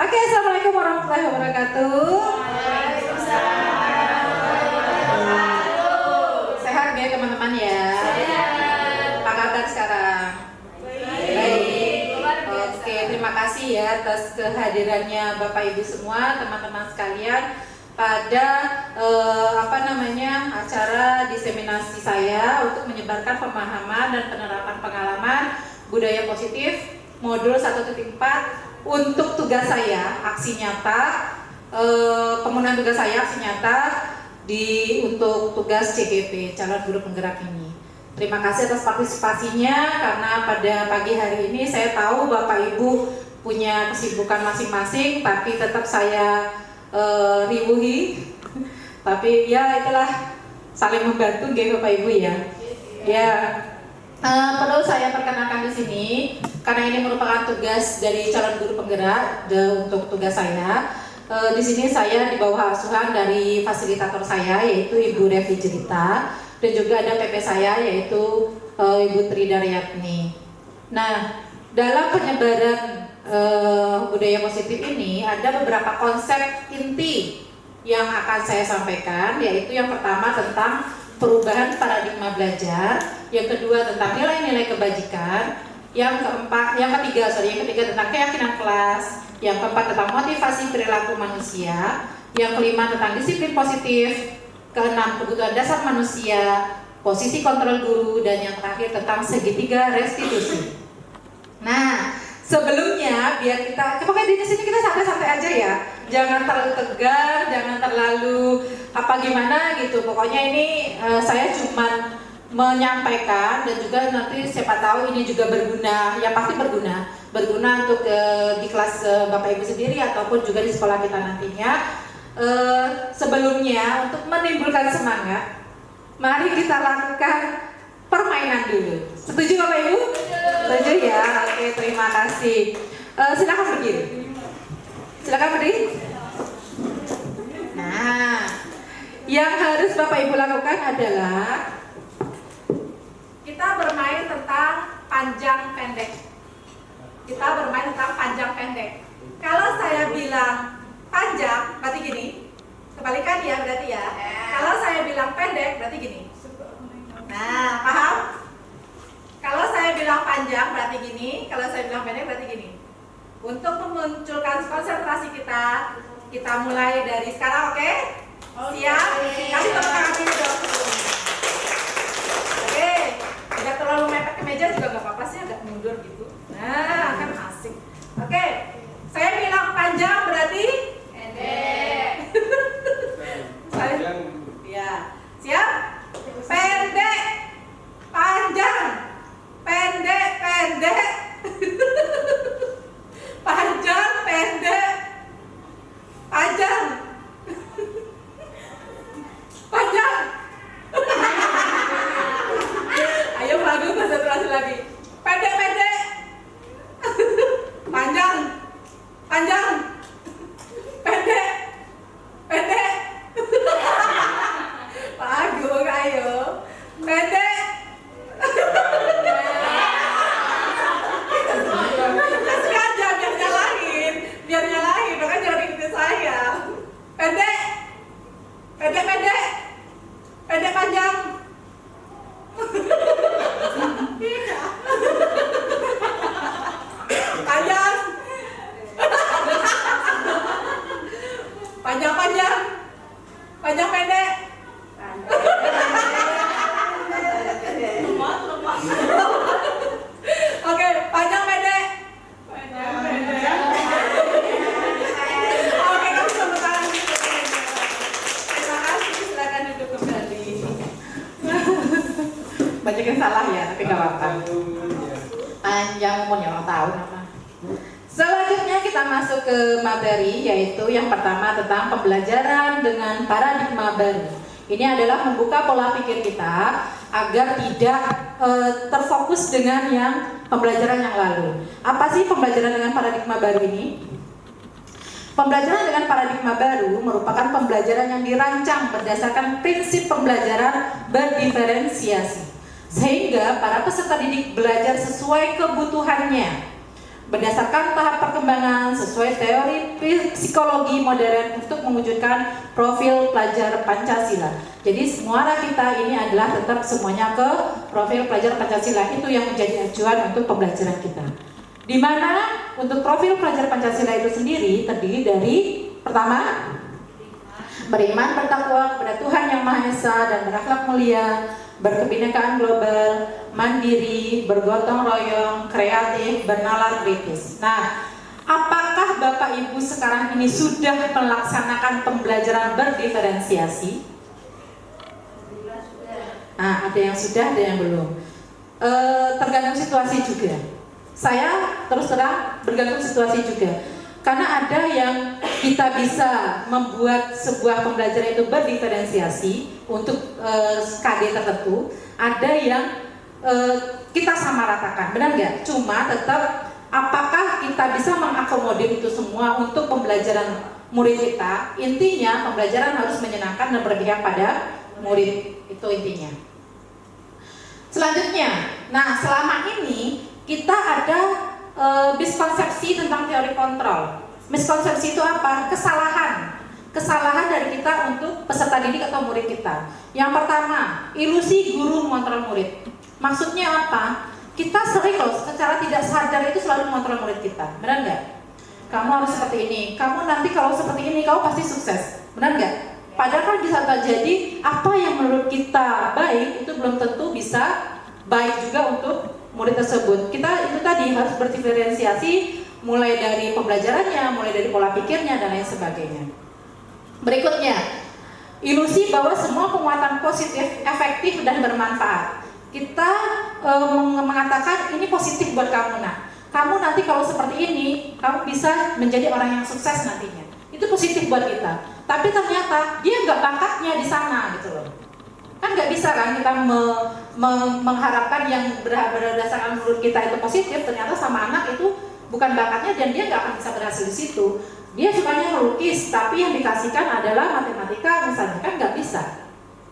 Oke, assalamualaikum warahmatullahi wabarakatuh. Sehat ya teman-teman ya? Apa kabar sekarang? Baik. Oke, terima kasih ya atas kehadirannya Bapak Ibu semua, teman-teman sekalian pada acara diseminasi saya untuk menyebarkan pemahaman dan penerapan pengalaman budaya positif modul 1.4 untuk tugas saya aksi nyata, penggunaan tugas saya aksi nyata untuk tugas CGP calon guru penggerak ini. Terima kasih atas partisipasinya, karena pada pagi hari ini saya tahu Bapak Ibu punya kesibukan masing-masing, tapi tetap saya ribuhi. Tapi ya itulah, saling membantu gitu Bapak Ibu ya. Ya, perlu saya perkenalkan di sini karena ini merupakan tugas dari calon guru penggerak untuk tugas saya. Di sini saya di bawah asuhan dari fasilitator saya yaitu Ibu Revi Jerita, dan juga ada PP saya yaitu Ibu Tri Daryatni. Nah, dalam penyebaran budaya positif ini ada beberapa konsep inti yang akan saya sampaikan, yaitu yang pertama tentang perubahan paradigma belajar, yang kedua tentang nilai-nilai kebajikan, yang ketiga tentang keyakinan kelas, yang keempat tentang motivasi perilaku manusia, yang kelima tentang disiplin positif, keenam kebutuhan dasar manusia, posisi kontrol guru, dan yang terakhir tentang segitiga restitusi. Nah, sebelumnya biar kita, pokoknya di sini kita santai-santai aja ya, jangan terlalu tegang, jangan terlalu gimana gitu. Pokoknya ini saya cuma menyampaikan, dan juga nanti siapa tahu ini juga berguna, ya pasti berguna untuk di kelas Bapak Ibu sendiri ataupun juga di sekolah kita nantinya. Sebelumnya untuk menimbulkan semangat, mari kita lakukan permainan dulu. Setuju Bapak Ibu? Setuju ya? Oke, terima kasih. Silakan berdiri. Silakan berdiri. Nah, yang harus Bapak Ibu lakukan adalah kita bermain tentang panjang pendek. Kita bermain tentang panjang pendek. Kalau saya bilang panjang, berarti gini. Kebalikan ya berarti ya. Kalau saya bilang pendek, berarti gini. Nah, paham? Kalau saya bilang panjang berarti gini, kalau saya bilang pendek berarti gini. Untuk memunculkan konsentrasi kita mulai dari sekarang, oke? Siap? Kasih tepuk tangan dulu dong. Oke, tidak terlalu mepet ke meja juga nggak apa-apa sih, agak mundur gitu. Nah, kan asik. Oke, saya bilang panjang berarti pendek. Ya, siap? Pendek, panjang, pendek, pendek, panjang, pendek, panjang, panjang. Ayo lagu konsentrasi lagi. Pendek, pendek, panjang, panjang, pendek, pendek. Pak Agung, ayo. Pendek. Sengaja biar nyalahin, makanya jangan ikutin saya. Pendek, pendek, pendek, pendek panjang. Panjang, panjang, panjang, panjang pendek. Oke, panjang pendek. Oke, kamu tepuk tangan dulu. Terima kasih, silakan duduk kembali. Banyak yang salah ya, tapi nggak apa-apa. Panjang umurnya orang tahu nama. Selanjutnya kita masuk ke materi, yaitu yang pertama tentang pembelajaran dengan paradigma baru. Ini adalah membuka pola pikir kita agar tidak terfokus dengan yang pembelajaran yang lalu. Apa sih pembelajaran dengan paradigma baru ini? Pembelajaran dengan paradigma baru merupakan pembelajaran yang dirancang berdasarkan prinsip pembelajaran berdiferensiasi, sehingga para peserta didik belajar sesuai kebutuhannya. berdasarkan tahap perkembangan sesuai teori psikologi modern untuk mewujudkan profil pelajar Pancasila. Jadi muara kita ini adalah tetap semuanya ke profil pelajar Pancasila, itu yang menjadi acuan untuk pembelajaran kita. Di mana untuk profil pelajar Pancasila itu sendiri terdiri dari pertama, beriman bertakwa kepada Tuhan Yang Maha Esa dan berakhlak mulia, berkebinekaan global, mandiri, bergotong royong, kreatif, bernalar kritis. Nah, apakah Bapak Ibu sekarang ini sudah melaksanakan pembelajaran berdiferensiasi? Nah, ada yang sudah, ada yang belum. Tergantung situasi juga. Saya terus terang bergantung situasi juga. Karena ada yang kita bisa membuat sebuah pembelajaran itu berdiferensiasi untuk KD tertentu, ada yang kita samaratakan, benar nggak? Cuma tetap apakah kita bisa mengakomodir itu semua untuk pembelajaran murid kita? Intinya pembelajaran harus menyenangkan dan berpihak pada murid, itu intinya. Selanjutnya, nah selama ini kita ada miskonsepsi tentang teori kontrol. Miskonsepsi itu apa? Kesalahan dari kita untuk peserta didik atau murid kita. Yang pertama, ilusi guru mengontrol murid. Maksudnya apa? Kita sering loh secara tidak sadar itu selalu mengontrol murid kita. Benar nggak? Kamu harus seperti ini. Kamu nanti kalau seperti ini kamu pasti sukses. Benar nggak? Padahal kan bisa terjadi apa yang menurut kita baik itu belum tentu bisa baik juga untuk murid tersebut. Kita itu tadi harus berdiferensiasi mulai dari pembelajarannya, mulai dari pola pikirnya dan lain sebagainya. Berikutnya, ilusi bahwa semua penguatan positif, efektif dan bermanfaat. Kita mengatakan ini positif buat kamu, nah. Kamu nanti kalau seperti ini, kamu bisa menjadi orang yang sukses nantinya. Itu positif buat kita. Tapi ternyata dia nggak bakatnya di sana gitu loh. Kan nggak bisa kan kita mengharapkan yang berdasarkan menurut kita itu positif, ternyata sama anak itu bukan bakatnya dan dia nggak akan bisa berhasil di situ. Dia sukanya melukis, tapi yang dikasihkan adalah matematika misalnya, kan nggak bisa.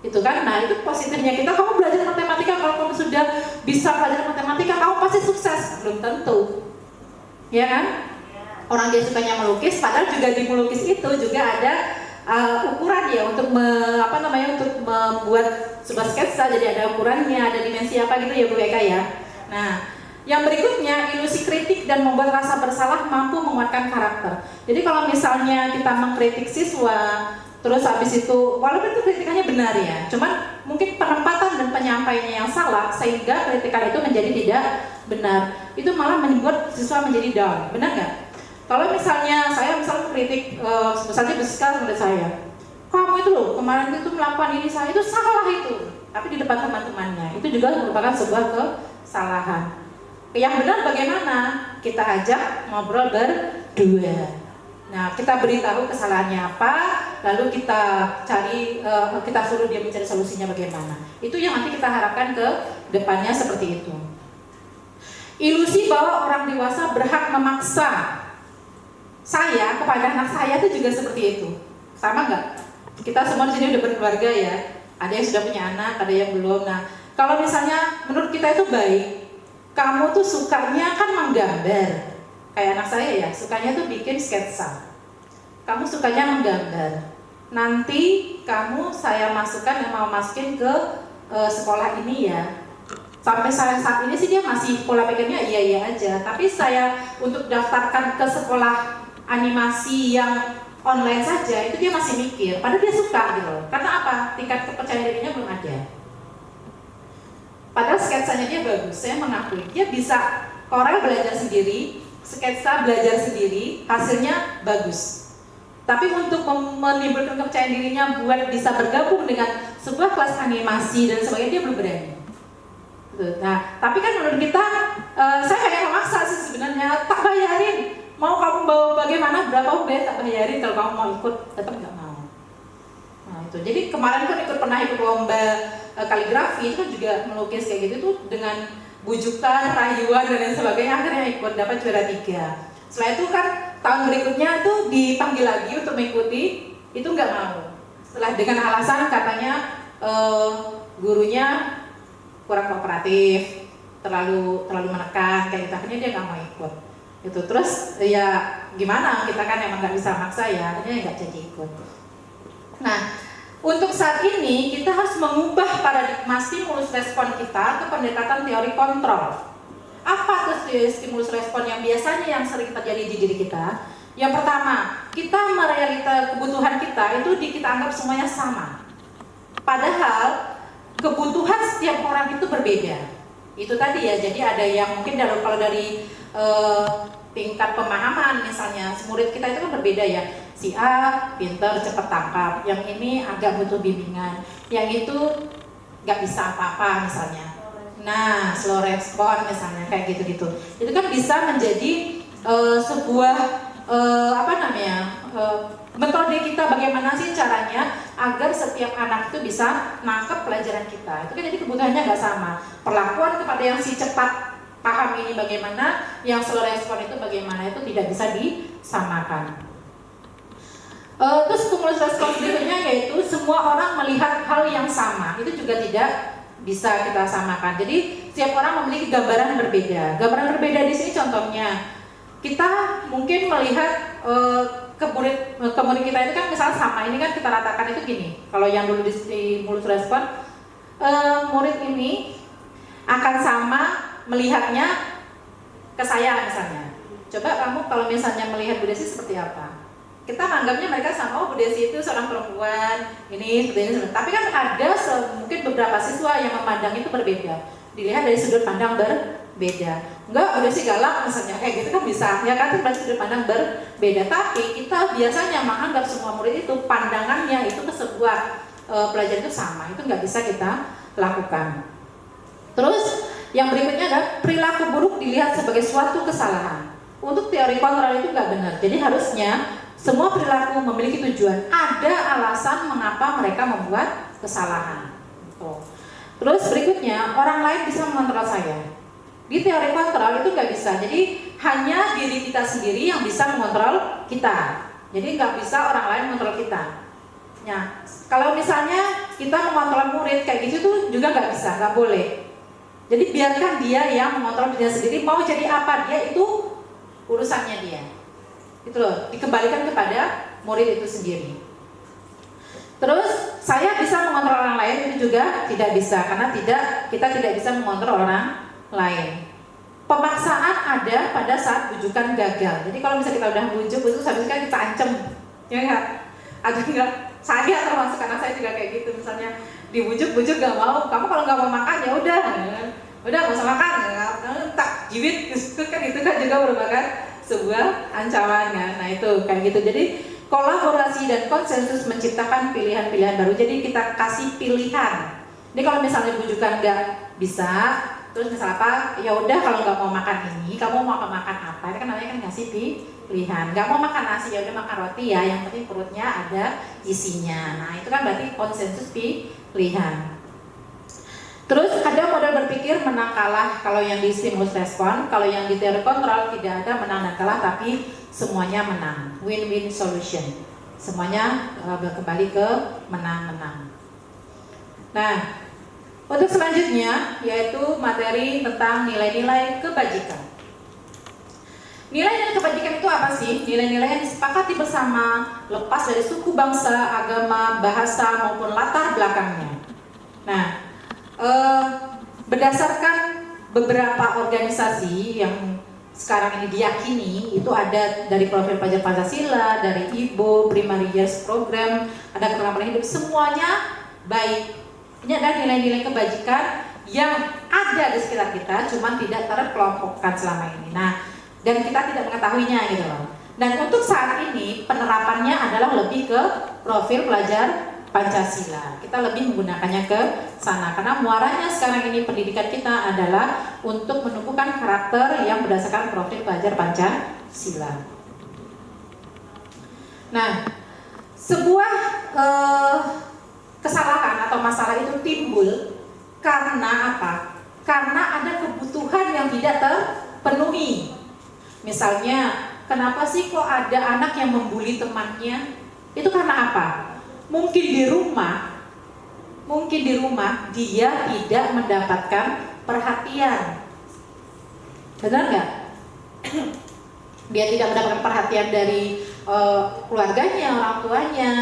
Itu kan, nah itu positifnya kita, kamu belajar matematika, kalau kamu sudah bisa belajar matematika, kamu pasti sukses. Belum tentu, ya kan? Orang dia sukanya melukis, padahal juga di melukis itu juga ada ukuran ya untuk untuk membuat sebuah sketsa, jadi ada ukurannya, ada dimensi apa gitu ya Bu Eka ya. Nah, yang berikutnya ilusi kritik dan membuat rasa bersalah mampu menguatkan karakter. Jadi kalau misalnya kita mengkritik siswa, terus habis itu walaupun itu kritikannya benar ya, cuman mungkin penempatan dan penyampaiannya yang salah sehingga kritikan itu menjadi tidak benar. Itu malah membuat siswa menjadi down, benar nggak? Kalau misalnya saya mengkritik, misalnya besar menurut saya, kamu itu loh kemarin itu melakukan ini, saya itu salah itu, tapi di depan teman-temannya itu juga merupakan sebuah kesalahan. Yang benar bagaimana? Kita ajak ngobrol berdua. Nah, kita beritahu kesalahannya apa, lalu kita cari, kita suruh dia mencari solusinya bagaimana. Itu yang nanti kita harapkan ke depannya seperti itu. Ilusi bahwa orang dewasa berhak memaksa saya kepada anak saya itu juga seperti itu. Sama nggak? Kita semua di sini udah berkeluarga ya. Ada yang sudah punya anak, ada yang belum. Nah, kalau misalnya menurut kita itu baik, kamu tuh sukanya kan menggambar. Kayak anak saya ya, sukanya tuh bikin sketsa. Kamu sukanya menggambar. Nanti kamu saya masukkan, mau masukin ke sekolah ini ya. Sampai saat ini sih dia masih pola pikirnya iya aja. Tapi saya untuk daftarkan ke sekolah animasi yang online saja itu dia masih mikir, padahal dia suka gitu loh. Karena apa? Tingkat kepercayaan dirinya belum ada. Padahal sketsanya dia bagus, saya mengakui. Dia bisa Corel belajar sendiri, sketsa belajar sendiri, hasilnya bagus. Tapi untuk menimbulkan kepercayaan dirinya buat bisa bergabung dengan sebuah kelas animasi dan sebagainya dia belum berani. Nah, tapi kan menurut kita, saya kayak memaksa sih sebenarnya, tak bayarin. Mau kamu bawa bagaimana, berapa UB tak bayarin, kalau kamu mau ikut, tetap nggak mau. Nah itu, jadi kemarin kan pernah ikut lomba kaligrafi, itu kan juga melukis kayak gitu tuh dengan bujukan, rayuan dan lain sebagainya, akhirnya ikut, dapat juara 3. Setelah itu kan tahun berikutnya itu dipanggil lagi untuk mengikuti, itu nggak mau. Setelah dengan alasan katanya gurunya kurang kooperatif, terlalu menekan, kayak gitu, akhirnya dia nggak mau ikut. gitu. Terus ya gimana, kita kan emang nggak bisa maksa ya, akhirnya nggak jadi ikut. Nah, untuk saat ini kita harus mengubah paradigma stimulus respon kita ke pendekatan teori kontrol. Apa tuh stimulus respon yang biasanya yang sering terjadi di diri kita? Yang pertama, kita merealita kebutuhan kita itu kita anggap semuanya sama. Padahal kebutuhan setiap orang itu berbeda. Itu tadi ya, jadi ada yang mungkin kalau dari tingkat pemahaman misalnya, murid kita itu kan berbeda ya. Si A pintar, cepat tangkap, yang ini agak butuh bimbingan, yang itu nggak bisa apa-apa misalnya. Nah, slow respon misalnya, kayak gitu-gitu. Itu kan bisa menjadi sebuah metode kita bagaimana sih caranya agar setiap anak itu bisa nangkep pelajaran kita. Itu kan jadi kebutuhannya nggak sama. Perlakuan kepada yang si cepat paham ini bagaimana, yang slow respon itu bagaimana, itu tidak bisa disamakan. Terus stimulus respon berikutnya yaitu semua orang melihat hal yang sama, itu juga tidak bisa kita samakan. Jadi setiap orang memiliki gambaran berbeda. Gambaran berbeda di sini contohnya, kita mungkin melihat kemurid kita itu kan misalnya sama, ini kan kita ratakan itu gini. Kalau yang dulu di stimulus respon, murid ini akan sama melihatnya ke saya misalnya. Coba kamu kalau misalnya melihat Bu Desi seperti apa? Kita menganggapnya mereka sama, oh Bu Desi itu seorang perempuan, ini seperti ini. Tapi kan ada mungkin beberapa siswa yang memandang itu berbeda, dilihat dari sudut pandang berbeda. Enggak, Bu Desi galak misalnya, kayak gitu kan bisa, ya kan, berarti sudut pandang berbeda. Tapi kita biasanya menganggap semua murid itu pandangannya itu ke sebuah pelajaran itu sama, itu nggak bisa kita lakukan. Terus yang berikutnya adalah perilaku buruk dilihat sebagai suatu kesalahan. Untuk teori kontrol itu nggak benar. Jadi harusnya semua perilaku memiliki tujuan. Ada alasan mengapa mereka membuat kesalahan. Terus berikutnya, orang lain bisa mengontrol saya. Di teori kontrol itu nggak bisa. Jadi hanya diri kita sendiri yang bisa mengontrol kita. Jadi nggak bisa orang lain mengontrol kita. Ya, kalau misalnya kita mengontrol murid kayak gitu tuh juga nggak bisa, nggak boleh. Jadi biarkan dia yang mengontrol dirinya sendiri, mau jadi apa dia itu urusannya dia. Itu loh, dikembalikan kepada murid itu sendiri. Terus saya bisa mengontrol orang lain, itu juga tidak bisa, karena kita tidak bisa mengontrol orang lain. Pemaksaan ada pada saat bujukan gagal. Jadi kalau misalnya kita udah bujuk itu seharusnya kita ancam, ya enggak? Ada enggak? Saya termasuk, karena saya juga kayak gitu. Misalnya dibujuk-bujuk gak mau, kamu kalau nggak mau makan ya udah nggak usah makan, tak jiwit, itu kan juga merupakan sebuah ancaman kan. Nah itu kayak gitu. Jadi kolaborasi dan konsensus menciptakan pilihan-pilihan baru. Jadi kita kasih pilihan. Ini kalau misalnya bujukan nggak bisa, terus misal apa? Ya udah kalau nggak mau makan ini, kamu mau makan apa? Ini kan namanya kan ngasih pilihan. Nggak mau makan nasi, ya udah makan roti ya. Yang penting perutnya ada isinya. Nah itu kan berarti konsensus pilihan. Terus ada model berpikir menang kalah kalau yang di stimulus respon, kalau yang di teori kontrol tidak ada menang dan kalah, tapi semuanya menang, win-win solution. Semuanya kembali ke menang-menang. Nah, untuk selanjutnya yaitu materi tentang nilai-nilai kebajikan. Nilai dan kebajikan itu apa sih? Nilai-nilai yang disepakati bersama, lepas dari suku, bangsa, agama, bahasa maupun latar belakangnya. Nah, berdasarkan beberapa organisasi yang sekarang ini diyakini itu ada dari profil pelajar Pancasila, dari IBO, Primary Years Program, ada keterampilan hidup, semuanya baik. Ini adalah nilai-nilai kebajikan yang ada di sekitar kita, cuman tidak terkelompokkan selama ini. Nah, dan kita tidak mengetahuinya gitu loh. Dan untuk saat ini penerapannya adalah lebih ke profil pelajar Pancasila. Kita lebih menggunakannya ke sana karena muaranya sekarang ini pendidikan kita adalah untuk menumbuhkan karakter yang berdasarkan profil pelajar Pancasila. Nah, sebuah kesalahan atau masalah itu timbul karena apa? Karena ada kebutuhan yang tidak terpenuhi. Misalnya, kenapa sih kok ada anak yang membuli temannya? Itu karena apa? Mungkin di rumah dia tidak mendapatkan perhatian. Benar nggak? dia tidak mendapatkan perhatian dari keluarganya, orang tuanya,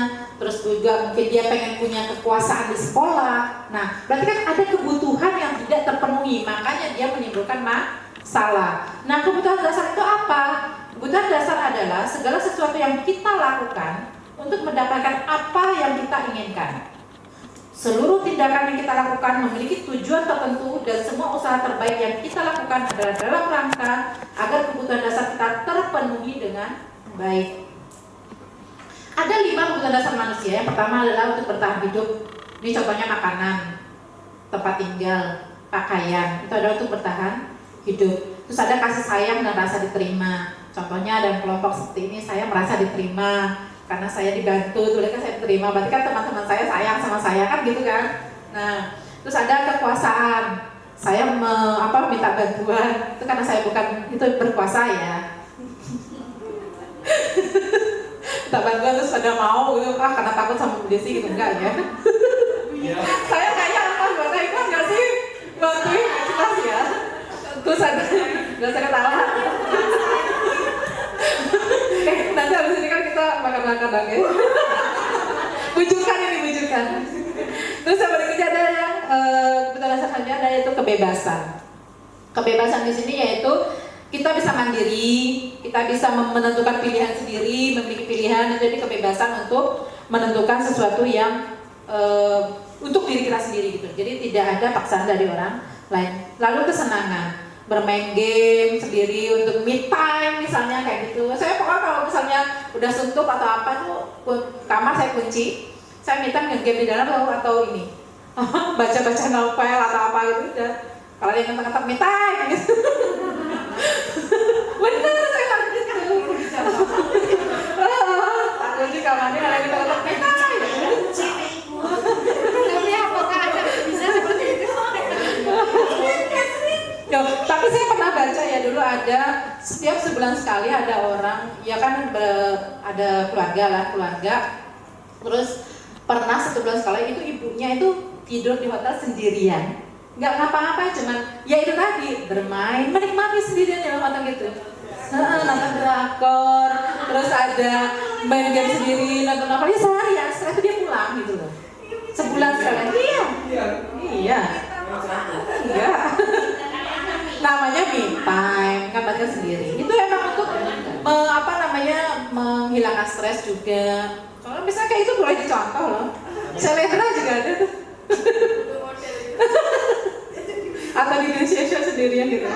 terus juga mungkin dia pengen punya kekuasaan di sekolah. Nah, berarti kan ada kebutuhan yang tidak terpenuhi, makanya dia menimbulkan masalah. Nah, kebutuhan dasar itu apa? Kebutuhan dasar adalah segala sesuatu yang kita lakukan untuk mendapatkan apa yang kita inginkan. Seluruh tindakan yang kita lakukan memiliki tujuan tertentu dan semua usaha terbaik yang kita lakukan adalah dalam rangka agar kebutuhan dasar kita terpenuhi dengan baik. Ada 5 kebutuhan dasar manusia. Yang pertama adalah untuk bertahan hidup. Ini contohnya makanan, tempat tinggal, pakaian. Itu adalah untuk bertahan hidup. Terus ada kasih sayang dan rasa diterima. Contohnya dalam kelompok seperti ini saya merasa diterima karena saya dibantu, mereka saya terima, berarti kan teman-teman saya sayang sama saya kan gitu kan. Nah, terus ada kekuasaan, saya minta bantuan, itu karena saya bukan itu berkuasa ya. Minta bantuan terus pada mau gitu, karena takut sama Bu Desi gitu, enggak ya. Saya kayaknya apa bahasa ikhlas nggak sih, bantuin ikhlas ya. Terus ada, nggak usah ketawa. Nanti habis ini kan kita makan-makan dong ya. Bujukan. Terus yang berikutnya ada yang kebutuhan dasar selanjutnya ada yaitu kebebasan. Kebebasan di sini yaitu kita bisa mandiri, kita bisa menentukan pilihan sendiri, memiliki pilihan, jadi kebebasan untuk menentukan sesuatu yang untuk diri kita sendiri gitu. Jadi tidak ada paksaan dari orang lain. Lalu kesenangan. Bermain game sendiri untuk me time misalnya kayak gitu. Saya pokoknya kalau misalnya udah suntuk atau apa tuh kamar saya kunci, saya me time game di dalam atau ini baca-baca novel atau apa gitu udah. Kalau yang ngetok-ngetok me time gitu. Bener saya lakukan gitu. Tak kunci kamarnya kalau yang ngetok-ngetok me time. Tapi apakah ada bisa seperti itu? Tapi saya pernah baca ya dulu ada setiap sebulan sekali ada orang ya kan ada keluarga terus pernah 1 bulan sekali itu ibunya itu tidur di hotel sendirian nggak ngapa-ngapain cuman ya itu tadi bermain menikmati sendirian di dalam hotel gitu nonton drakor terus ada main game sendiri nonton apa ya seharian setelah itu dia pulang gitu loh sebulan sekali iya namanya me time kan baca sendiri itu emang untuk menghilangkan stres juga. Soalnya misalnya kayak itu boleh dicontoh loh. Selebgram juga ada tuh. Atau di Indonesia sendirian gitu.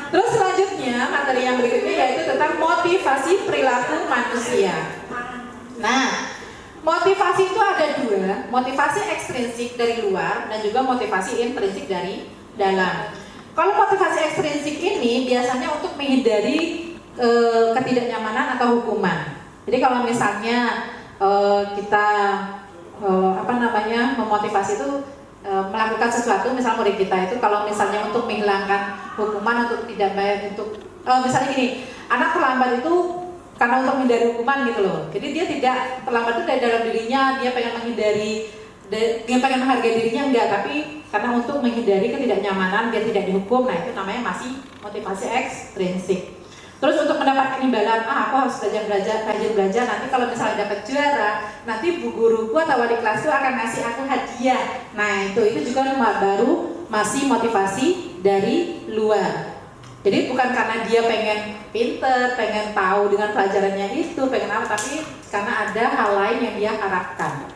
Terus selanjutnya materi yang berikutnya yaitu tentang motivasi perilaku manusia. Nah, motivasi itu ada 2, motivasi ekstrinsik dari luar dan juga motivasi intrinsik dari dalam. Kalau motivasi ekstrinsik ini biasanya untuk menghindari ketidaknyamanan atau hukuman. Jadi kalau misalnya kita memotivasi itu melakukan sesuatu, misalnya murid kita itu kalau misalnya untuk menghilangkan hukuman untuk tidak bayar untuk misalnya gini, anak terlambat itu karena untuk menghindari hukuman gitu loh. Jadi dia tidak terlambat itu dari dalam dirinya, dia pengen menghindari, dia pengen menghargai dirinya enggak, tapi karena untuk menghindari ketidaknyamanan biar tidak dihukum. Nah itu namanya masih motivasi ekstrinsik. Terus untuk mendapatkan imbalan, aku harus rajin belajar, nanti kalau misalnya dapat juara, nanti bu guruku atau wali kelasku akan ngasih aku hadiah. Nah itu juga baru masih motivasi dari luar. Jadi bukan karena dia pengen pinter, pengen tahu dengan pelajarannya itu, pengen apa, tapi karena ada hal lain yang dia harapkan.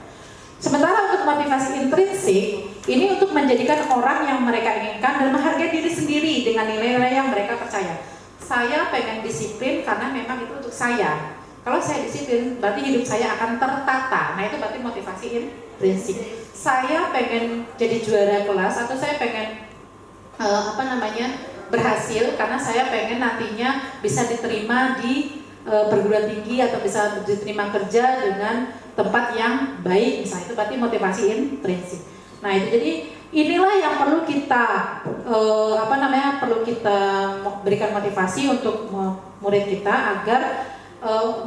Sementara untuk motivasi intrinsik, ini untuk menjadikan orang yang mereka inginkan dan menghargai diri sendiri dengan nilai-nilai yang mereka percaya. Saya pengen disiplin karena memang itu untuk saya. Kalau saya disiplin, berarti hidup saya akan tertata. Nah itu berarti motivasi intrinsik. Saya pengen jadi juara kelas atau saya pengen berhasil karena saya pengen nantinya bisa diterima di perguruan tinggi atau bisa diterima kerja dengan tempat yang baik, misalnya itu berarti motivasi intrinsik. Nah itu jadi inilah yang perlu kita perlu kita berikan motivasi untuk murid kita agar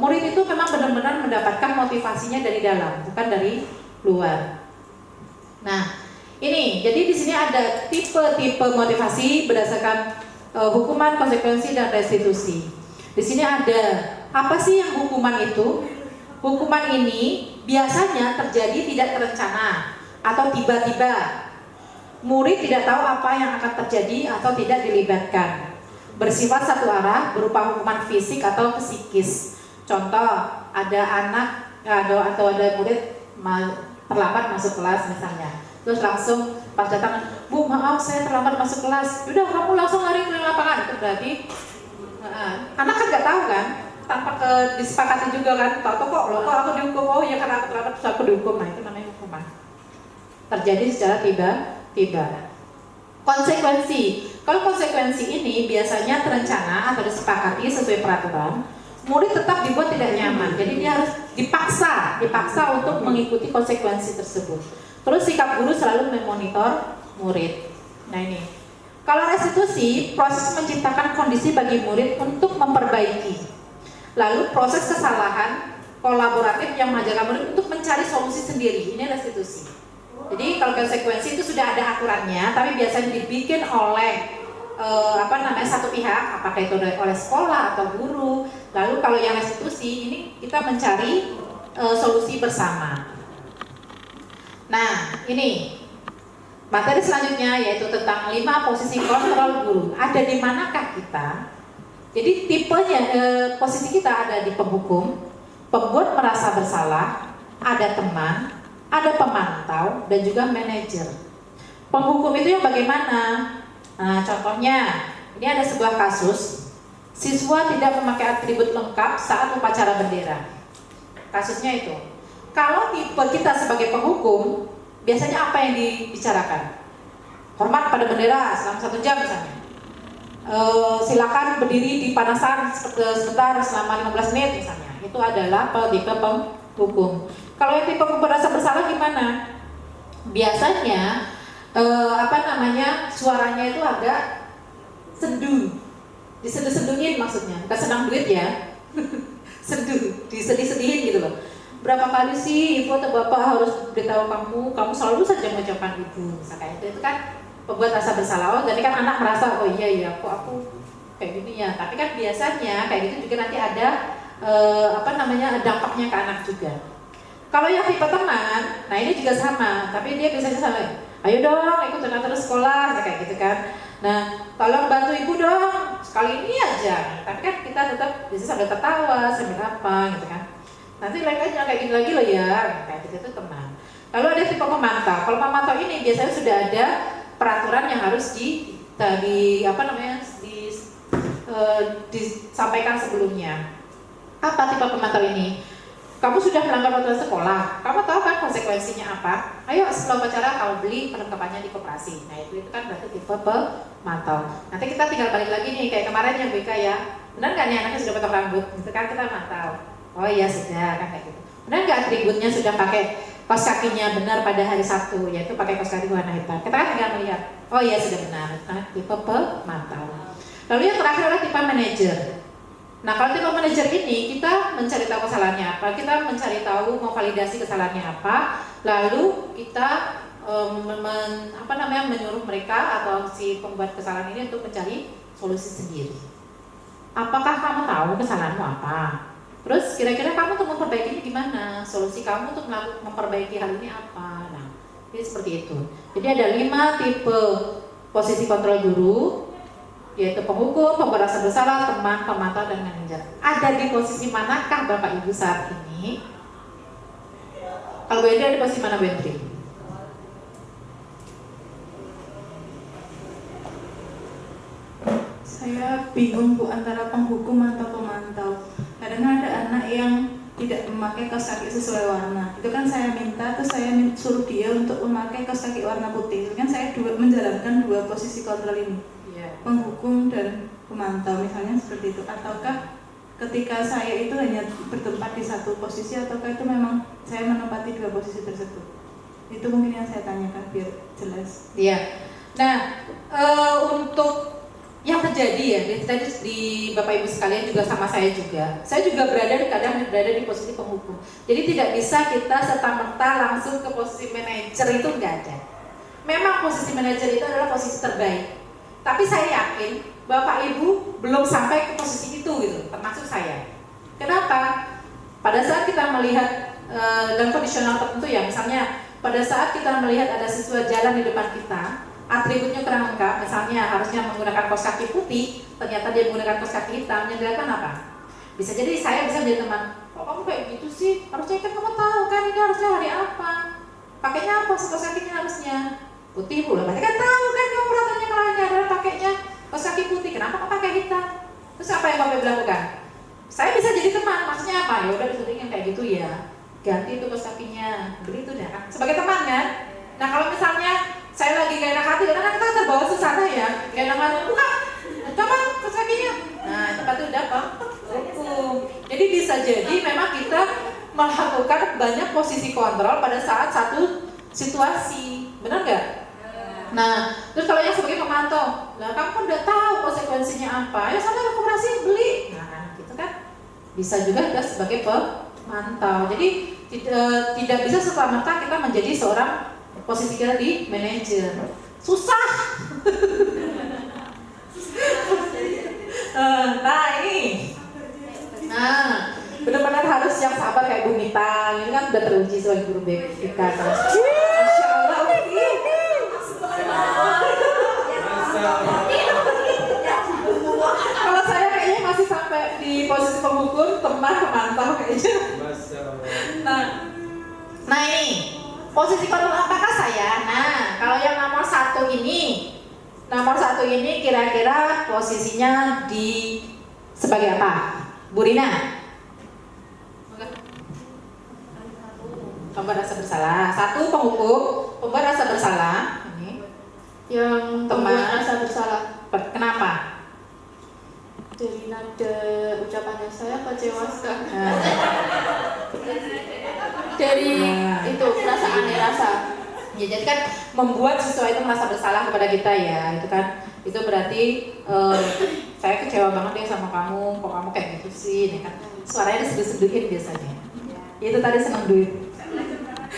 murid itu memang benar-benar mendapatkan motivasinya dari dalam, bukan dari luar. Nah ini jadi di sini ada tipe-tipe motivasi berdasarkan hukuman, konsekuensi dan restitusi. Di sini ada apa sih yang hukuman itu? Hukuman ini biasanya terjadi tidak terencana atau tiba-tiba. Murid tidak tahu apa yang akan terjadi atau tidak dilibatkan. Bersifat satu arah berupa hukuman fisik atau psikis. Contoh, ada anak atau ada murid terlambat masuk kelas misalnya. Terus langsung pas datang, "Bu, maaf saya terlambat masuk kelas." Udah, kamu langsung lari keliling lapangan. Itu berarti anak kan nggak tahu kan, tanpa disepakati juga kan. Tahu kok aku dihukum, oh ya karena aku terlambat terus aku dihukum. Nah itu namanya hukuman. Terjadi secara tiba-tiba. Konsekuensi. Kalau konsekuensi ini biasanya terencana atau disepakati sesuai peraturan, murid tetap dibuat tidak nyaman. Jadi dia harus dipaksa untuk mengikuti konsekuensi tersebut. Terus sikap guru selalu memonitor murid. Nah ini. Kalau restitusi, proses menciptakan kondisi bagi murid untuk memperbaiki. Lalu proses kesalahan kolaboratif yang mengajarkan murid untuk mencari solusi sendiri. Ini restitusi. Jadi kalau konsekuensi itu sudah ada aturannya, tapi biasanya dibikin oleh satu pihak, apakah itu oleh sekolah atau guru. Lalu kalau yang restitusi ini kita mencari solusi bersama. Nah ini materi selanjutnya yaitu tentang 5 posisi kontrol guru. Ada di manakah kita? Jadi tipenya posisi kita ada di penghukum, pembuat merasa bersalah, ada teman, ada pemantau, dan juga manajer. Penghukum itu yang bagaimana? Nah, contohnya, ini ada sebuah kasus, siswa tidak memakai atribut lengkap saat upacara bendera. Kasusnya itu. Kalau tipe kita sebagai penghukum, biasanya apa yang dibicarakan? Hormat pada bendera selama 1 jam misalnya. Silakan berdiri di panasan sebentar selama 15 menit misalnya. Itu adalah tipe penghukum. Kalau yang tipe merasa bersalah gimana? Biasanya suaranya itu agak sendu, diseduh-seduhin maksudnya, bukan senang duit ya, seduh, disedih-sedihin gitu loh. Berapa kali sih ibu atau bapak harus beritahu kamu selalu saja mengucapkan ibu, misalnya itu kan membuat rasa bersalah. Oh, jadi kan anak merasa oh iya kok aku kayak gini ya. Tapi kan biasanya kayak gitu juga nanti ada dampaknya ke anak juga. Kalau yang tipe teman, nah ini juga sama, tapi dia biasanya sama, ayo dong ikut terus sekolah, kayak gitu kan. Nah, tolong bantu ibu dong, sekali ini aja. Tapi kan kita tetap bisa sambil tertawa, sambil apa gitu kan. Nanti lain aja kayak gini lagi loh ya, kayak gitu itu teman. Lalu ada tipe pemantau. Kalau pemantau ini biasanya sudah ada peraturan yang harus disampaikan sebelumnya. Apa tipe pemantau ini? Kamu sudah melanggar peraturan sekolah, kamu tahu kan konsekuensinya apa? Ayo setelah upacara kamu beli perlengkapannya di koperasi. Nah itu kan berarti tipe pemantau. Nanti kita tinggal balik lagi nih kayak kemarin yang BK ya. Benar nggak nih anaknya sudah potong rambut? Itu kan kita mantau. Oh iya sudah kan kayak gitu. Benar nggak atributnya sudah pakai kaos kakinya benar pada hari Sabtu, yaitu pakai kaos kaki warna hitam. Kita kan tinggal melihat. Oh iya sudah benar. Nah, tipe pemantau. Lalu yang terakhir adalah tipe manajer. Nah kalau tipe manajer ini kita mencari tahu kesalahannya apa, kita mencari tahu memvalidasi kesalahannya apa, lalu kita menyuruh mereka atau si pembuat kesalahan ini untuk mencari solusi sendiri. Apakah kamu tahu kesalahanmu apa? Terus kira-kira kamu untuk memperbaikinya gimana? Solusi kamu untuk memperbaiki hal ini apa? Nah, jadi seperti itu. Jadi ada 5 tipe posisi kontrol guru, yaitu penghukum, pembuat rasa bersalah, teman, pemantau, dan manajer. Ada di posisi manakah Bapak Ibu saat ini? Kalau Bu Endri ada di posisi mana Bu Endri? Saya bingung Bu antara penghukum atau pemantau. Kadang ada anak yang tidak memakai kaos kaki sesuai warna. Itu kan saya minta, terus saya suruh dia untuk memakai kaos kaki warna putih. Itu kan saya menjalankan 2 posisi kontrol ini. Penghukum dan pemantau misalnya seperti itu. Ataukah ketika saya itu hanya bertempat di 1 posisi, ataukah itu memang saya menempati 2 posisi tersebut? Itu mungkin yang saya tanyakan biar jelas. Iya. Nah, untuk yang terjadi ya, tadi di Bapak Ibu sekalian juga sama saya juga kadang berada di posisi penghukum. Jadi tidak bisa kita serta-merta langsung ke posisi manajer, itu enggak ada. Memang posisi manajer itu adalah posisi terbaik. Tapi saya yakin Bapak Ibu belum sampai ke posisi itu gitu, termasuk saya. Kenapa? Pada saat kita melihat dalam kondisional tertentu ya, misalnya pada saat kita melihat ada siswa jalan di depan kita, atributnya kurang lengkap, misalnya harusnya menggunakan kaos kaki putih, ternyata dia menggunakan kaos kaki hitam, yang dilakukan apa? Bisa jadi saya bisa menjadi teman, kok kamu kayak gitu sih? Harusnya kan kamu tahu kan ini harusnya hari apa? Pakainya apa? Kaos kakinya harusnya putih pula. Berarti kan tahu kan kamu peraturannya lainnya adalah pakainya kaos kaki putih. Kenapa kok pakai hitam? Terus apa yang Bapak lakukan? Saya bisa jadi teman, maksudnya apa? Ya udah disering kayak gitu ya. Ganti itu kaos kakinya, beli itu dah kan. Sebagai teman kan. Nah kalau misalnya saya lagi gak enak hati, karena kita terbawa susana ya, gak enak hati, buka, coba kaos kakinya. Nah tempat itu udah apa? Hukum. Jadi bisa jadi memang kita melakukan banyak posisi kontrol pada saat satu situasi, benar nggak? Nah, terus kalau yang sebagai pemantau, lah kamu kan udah tahu konsekuensinya apa, ya sampai ke koperasi beli, nah gitu kan? Bisa juga kita sebagai pemantau. Jadi tidak bisa serta-merta kita menjadi seorang posisi kita di manajer. Susah. Nah ini, nah benar-benar harus yang sabar kayak Bu Mita. Ini kan udah teruji sebagai guru BK. Masya Allah. Kalau saya kayaknya masih sampai di posisi pemukul, teman pemantau kayaknya. Nah ini posisi kontrol apakah saya? Nah kalau yang nomor satu ini kira-kira posisinya di sebagai apa? Bu Rina? Pembuat rasa bersalah. Satu penghukum, pembuat rasa bersalah. Ini Yang teman rasa bersalah. Kenapa? Dari nada ucapannya saya kecewa sekali. Dari itu perasaan rasa. Ya jadi kan membuat siswa itu merasa bersalah kepada kita ya, itu kan itu berarti saya kecewa banget deh sama kamu, kok kamu kayak gitu sih, ini kan suaranya disebut-sebutin biasanya. Itu tadi senang duit.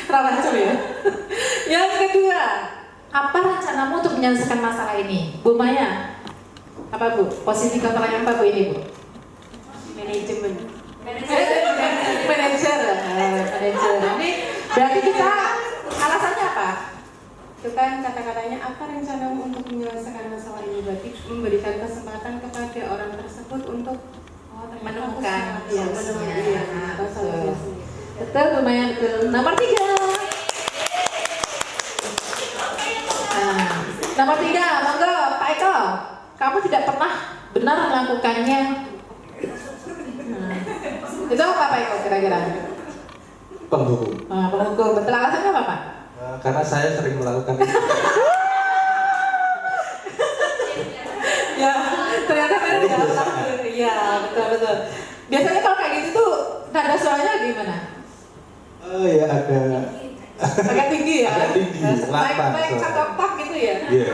Ramah coba ya. Yang kedua, apa rencanamu untuk menyelesaikan masalah ini, Bu Maya? Apa Bu? Posisi kontrol yang apa Bu ini Bu? Manajemen. Manajer. Ini berarti kita alasannya apa? Itu kan kata-katanya apa rencanamu untuk menyelesaikan masalah ini, berarti memberikan kesempatan kepada orang tersebut untuk Menemukan solusinya. Betul, lumayan betul. Nomor 3. Nah, nomor 3, monggo Pak Eko. Kamu tidak pernah benar melakukannya. Nah, itu apa Pak Eko kira-kira? Penghukum. Penghukum. Betul, alasannya apa Pak? Karena saya sering melakukan itu. Ya, ternyata kan iya, betul. Biasanya kalau kayak gitu tuh nada suaranya gimana? Ya Agak tinggi ya? Agak tinggi, lantang Naik suara. satu oktav gitu ya? Iya.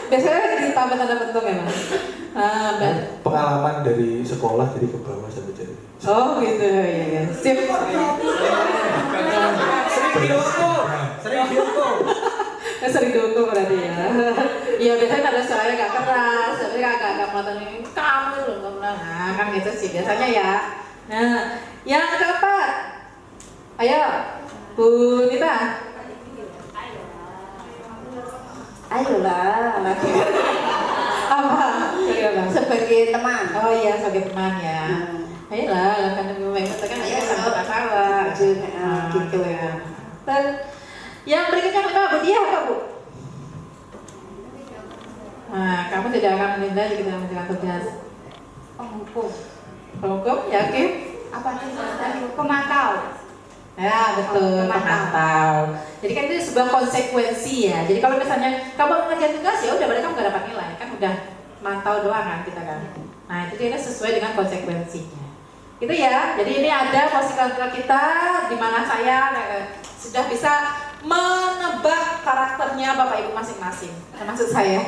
Biasanya ditambah tanda pentung emang. Pengalaman dari sekolah jadi ke bawah sampai jadi. Oh gitu, ya. Sip. Sering dihukum berarti ya. Iya biasanya ada suaranya gak keras, tapi agak melototin kamu loh, nggak pernah. Nah kan gitu sih biasanya ya. Nah yang keempat, ayo Bu Nita. Ayolah. Apa? Sebagai teman. Oh iya sebagai teman ya. Ayolah, lakukan lebih baik kan ayo sama salah gitu ya. Dan yang berikutnya apa Bu Dia apa Bu? Nah, kamu tidak akan menunda jika tidak menjalankan tugas Penghukum. penghukum, yakin? Apa sih tadi? Pemantau. Ya betul, pemantau. Jadi kan itu sebuah konsekuensi ya. Jadi kalau misalnya kamu mengerjakan tugas ya udah berarti kamu gak dapat nilai kan udah mantau doang kan kita kan. Nah itu dia sesuai dengan konsekuensinya. Gitu ya. Jadi ini ada posisi kontrol kita di mana saya sudah bisa menebak karakternya Bapak Ibu masing-masing. Termasuk saya.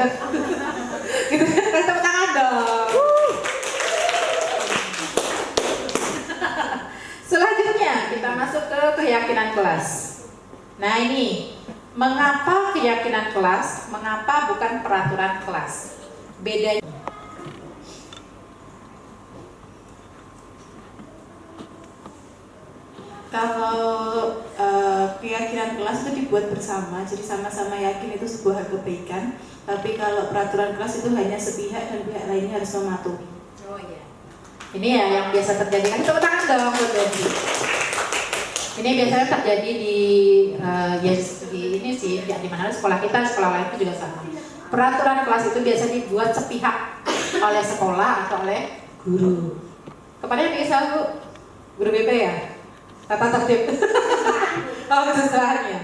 Gitu kan, kasih tepuk tangan dong. Selanjutnya kita masuk ke keyakinan kelas. Nah ini, mengapa keyakinan kelas, mengapa bukan peraturan kelas? Bedanya. Kalau keyakinan kelas itu dibuat bersama, jadi sama-sama yakin itu sebuah hal kebaikan. Tapi kalau peraturan kelas itu hanya sepihak dan pihak lainnya harus mematuhi. Oh iya. Ini ya yang biasa terjadi. Kan tepuk tangan dong buat Dendi. Ini biasanya terjadi di ini sih di mana sekolah kita, sekolah lain itu juga sama. Peraturan kelas itu biasanya dibuat sepihak oleh sekolah atau oleh guru. Kepada yang biasa Bu, guru BP ya? Tata tertib. Oh, kesesuaiannya.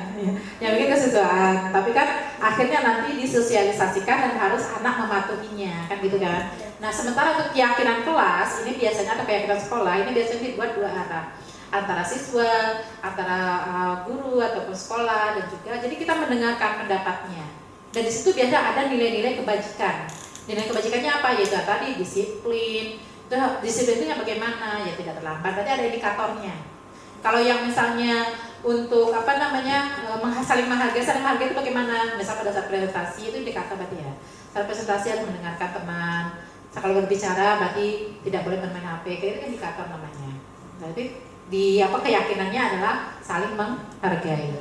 Ya bikin kesesuaian. Tapi kan akhirnya nanti disosialisasikan dan harus anak mematuhinya, kan gitu kan. Nah, sementara untuk keyakinan kelas ini biasanya atau keyakinan sekolah ini biasanya dibuat dua arah, antara siswa, antara guru ataupun sekolah dan juga. Jadi kita mendengarkan pendapatnya. Dan di situ biasa ada nilai-nilai kebajikan. Nilai kebajikannya apa? Yaitu tadi disiplin. Disiplin itu yang bagaimana? Ya tidak terlambat. Berarti ada indikatornya. Kalau yang misalnya untuk saling menghargai itu bagaimana? Misal pada saat presentasi itu indikator berarti ya. Saat presentasi harus mendengarkan teman. Kalau berbicara berarti tidak boleh bermain HP. Itu kan indikator namanya. Berarti keyakinannya adalah saling menghargai.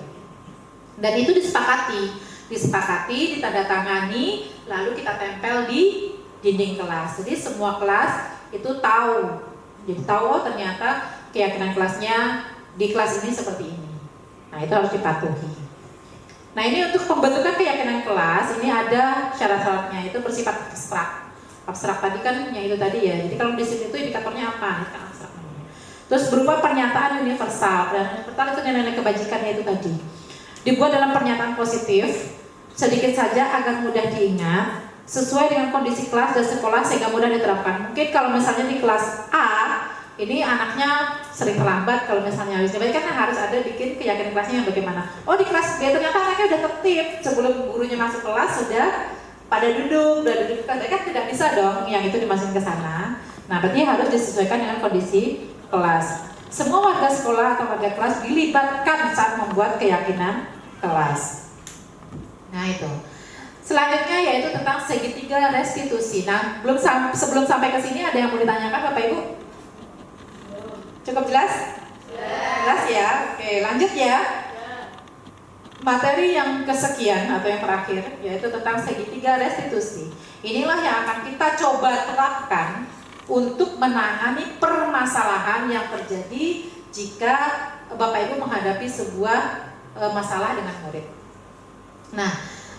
Dan itu disepakati, ditandatangani, lalu kita tempel di dinding kelas. Jadi semua kelas itu tahu. Jadi tahu ternyata keyakinan kelasnya di kelas ini seperti ini. Nah, itu harus dipatuhi. Nah, ini untuk pembentukan keyakinan kelas ini ada syarat-syaratnya, itu bersifat abstrak. Abstrak tadi kan yang itu tadi ya. Jadi kalau di sini itu indikatornya apa? Itu kan abstrak namanya. Terus berupa pernyataan universal. Dan universal itu nilai-nilai kebajikannya itu tadi. Dibuat dalam pernyataan positif, sedikit saja agar mudah diingat, sesuai dengan kondisi kelas dan sekolah sehingga mudah diterapkan. Mungkin kalau misalnya di kelas A, ini anaknya sering terlambat, kalau misalnya harus kan harus ada bikin keyakinan kelasnya yang bagaimana. Oh, di kelas B ternyata anaknya udah tertib, sebelum gurunya masuk kelas sudah pada duduk kan tidak bisa dong yang itu dimasukin ke sana. Nah, berarti harus disesuaikan dengan kondisi kelas. Semua warga sekolah atau warga kelas dilibatkan saat membuat keyakinan kelas. Nah, itu. Selanjutnya yaitu tentang segitiga restitusi. Nah, sebelum sampai ke sini ada yang mau ditanyakan Bapak Ibu? Cukup jelas? Jelas ya? Oke, lanjut ya. Materi yang kesekian atau yang terakhir yaitu tentang segitiga restitusi. Inilah yang akan kita coba terapkan untuk menangani permasalahan yang terjadi jika Bapak Ibu menghadapi sebuah masalah dengan murid. Nah,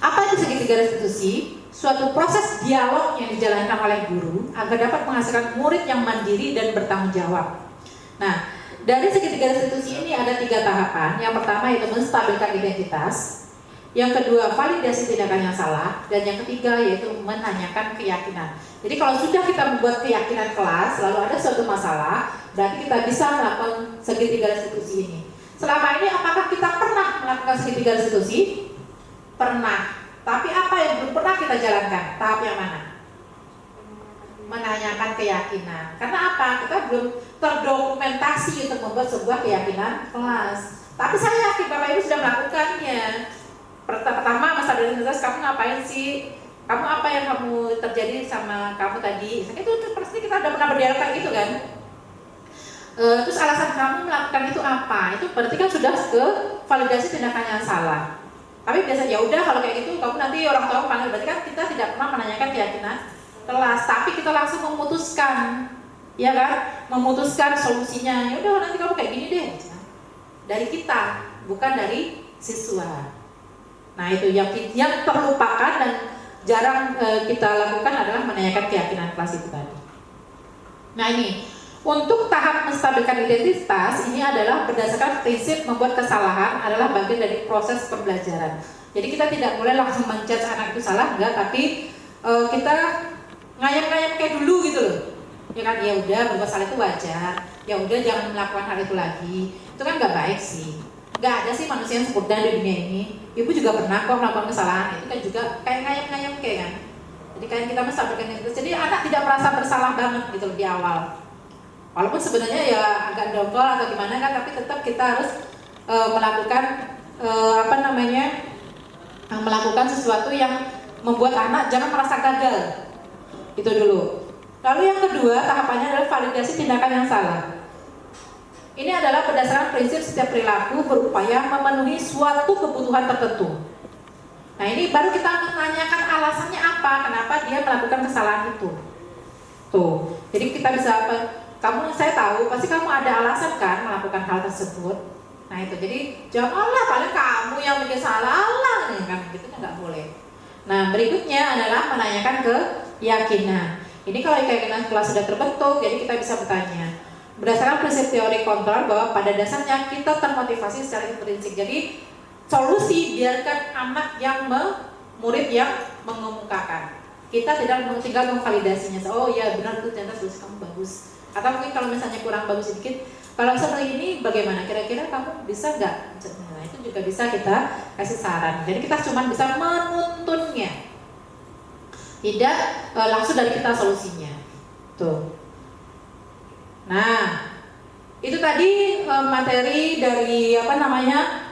apa itu segitiga restitusi? Suatu proses dialog yang dijalankan oleh guru agar dapat menghasilkan murid yang mandiri dan bertanggung jawab. Nah, dari segitiga restitusi ini ada 3 tahapan. Yang pertama yaitu menstabilkan identitas. Yang kedua, validasi tindakan yang salah. Dan yang ketiga yaitu menanyakan keyakinan. Jadi kalau sudah kita membuat keyakinan kelas, lalu ada suatu masalah, berarti kita bisa melakukan segitiga restitusi ini. Selama ini apakah kita pernah melakukan segitiga restitusi? Pernah. Tapi apa yang belum pernah kita jalankan? Tahap yang mana? Menanyakan keyakinan. Karena apa? Kita belum terdokumentasi untuk membuat sebuah keyakinan kelas. Tapi saya yakin Bapak Ibu sudah melakukannya. Pertama, masa identitas, kamu ngapain sih? Kamu apa yang kamu terjadi sama kamu tadi? Itu pasti kita udah pernah berdialog kayak gitu kan? Terus alasan kamu melakukan itu apa? Itu berarti kan sudah ke validasi tindakan yang salah. Tapi biasanya ya udah kalau kayak gitu kamu nanti orang tua panggil, berarti kan kita tidak pernah menanyakan keyakinan kelas, tapi kita langsung memutuskan, ya kan? Memutuskan solusinya. Ya udah nanti kamu kayak gini deh. Dari kita, bukan dari siswa. Nah, itu yang terlupakan dan jarang kita lakukan adalah menanyakan keyakinan kelas itu tadi. Nah, ini untuk tahap menstabilkan identitas ini adalah berdasarkan prinsip membuat kesalahan adalah bagian dari proses pembelajaran. Jadi kita tidak boleh langsung menjudge anak itu salah, enggak, tapi kita ngayam-ngayam kayak dulu gitu loh. Ya kan, ya udah berbuat salah itu wajar. Ya udah jangan melakukan hal itu lagi. Itu kan nggak baik sih. Nggak ada sih manusia yang sempurna di dunia ini. Ibu juga pernah kok melakukan kesalahan. Itu kan juga kayak ngayam-ngayam kayak kan. Jadi kayak kita menstabilkan identitas. Jadi anak tidak merasa bersalah banget gitu di awal. Walaupun sebenarnya ya agak dongkol atau gimana kan, tapi tetap kita harus melakukan melakukan sesuatu yang membuat anak jangan merasa gagal. Itu dulu. Lalu yang kedua tahapannya adalah validasi tindakan yang salah. Ini adalah berdasarkan prinsip setiap perilaku berupaya memenuhi suatu kebutuhan tertentu. Nah, ini baru kita menanyakan alasannya apa, kenapa dia melakukan kesalahan itu. Tuh, jadi kita bisa saya tahu pasti kamu ada alasan kan melakukan hal tersebut. Nah itu, jadi janganlah paling kamu yang bikin salah nih kan, gitu nggak boleh. Nah berikutnya adalah menanyakan keyakinan. Ini kalau keyakinan telah sudah terbentuk, jadi kita bisa bertanya berdasarkan prinsip teori kontrol bahwa pada dasarnya kita termotivasi secara intrinsik. Jadi solusi biarkan anak yang murid yang mengemukakan. Kita tinggal memvalidasinya. Oh iya benar tuh, ternyata solusi kamu bagus. Atau mungkin kalau misalnya kurang bagus sedikit, kalau seperti ini bagaimana? Kira-kira kamu bisa nggak? Nah, itu juga bisa kita kasih saran. Jadi kita cuma bisa menuntunnya, tidak langsung dari kita solusinya. Tuh. Nah, itu tadi materi dari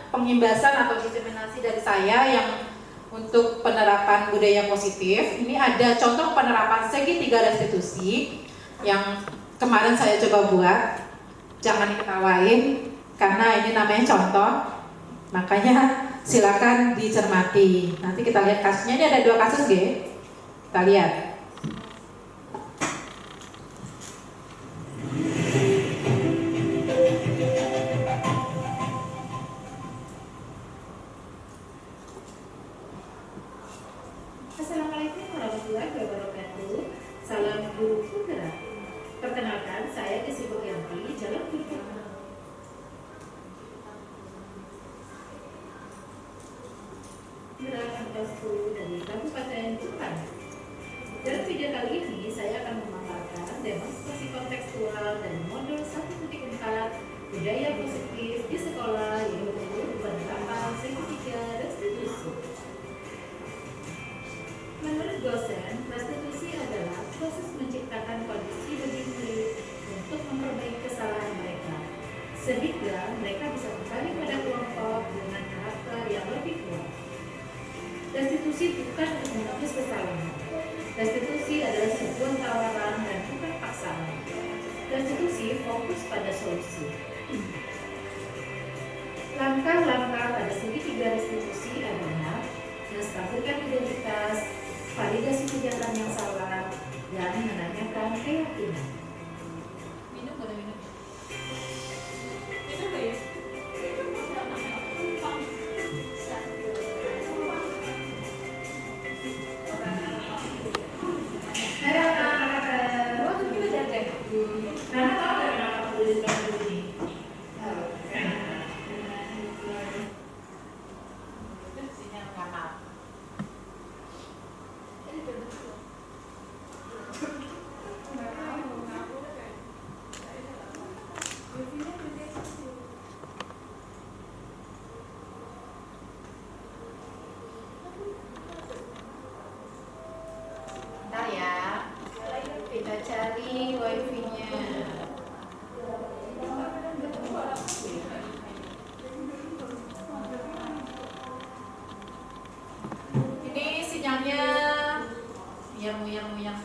pengimbasan atau diseminasi dari saya yang untuk penerapan budaya positif. Ini ada contoh penerapan segitiga restitusi yang kemarin saya coba buat. Jangan diketawain karena ini namanya contoh, makanya silakan dicermati. Nanti kita lihat kasusnya. Ini ada 2 kasus, kita lihat. Assalamualaikum warahmatullahi wabarakatuh. Salam guru penggerak. Perkenalkan, saya Desi Bogianti, Jalan Putih. Gerakan kelas 10 dari Kabupaten Tuban. Dalam video kali ini, saya akan memaparkan demonstrasi kontekstual dari modul 1.4 budaya positif di sekolah, yaitu penerapan segitiga restitusi. Menurut dosen, restitusi adalah proses menciptakan kondisi bagi murid untuk memperbaiki kesalahan mereka, sehingga mereka bisa kembali pada kelompok dengan karakter yang lebih kuat. Restitusi bukan untuk menghapus kesalahan. Restitusi adalah sebuah tawaran dan bukan paksaan. Restitusi fokus pada solusi. Langkah-langkah pada segitiga restitusi adalah menstabilkan identitas, validasi kegiatan yang salah, dan menanyakan keyakinan. Minum boleh minum. Minum ya? Bentar ya, kita cari wifi-nya. Ini sinyalnya muyang.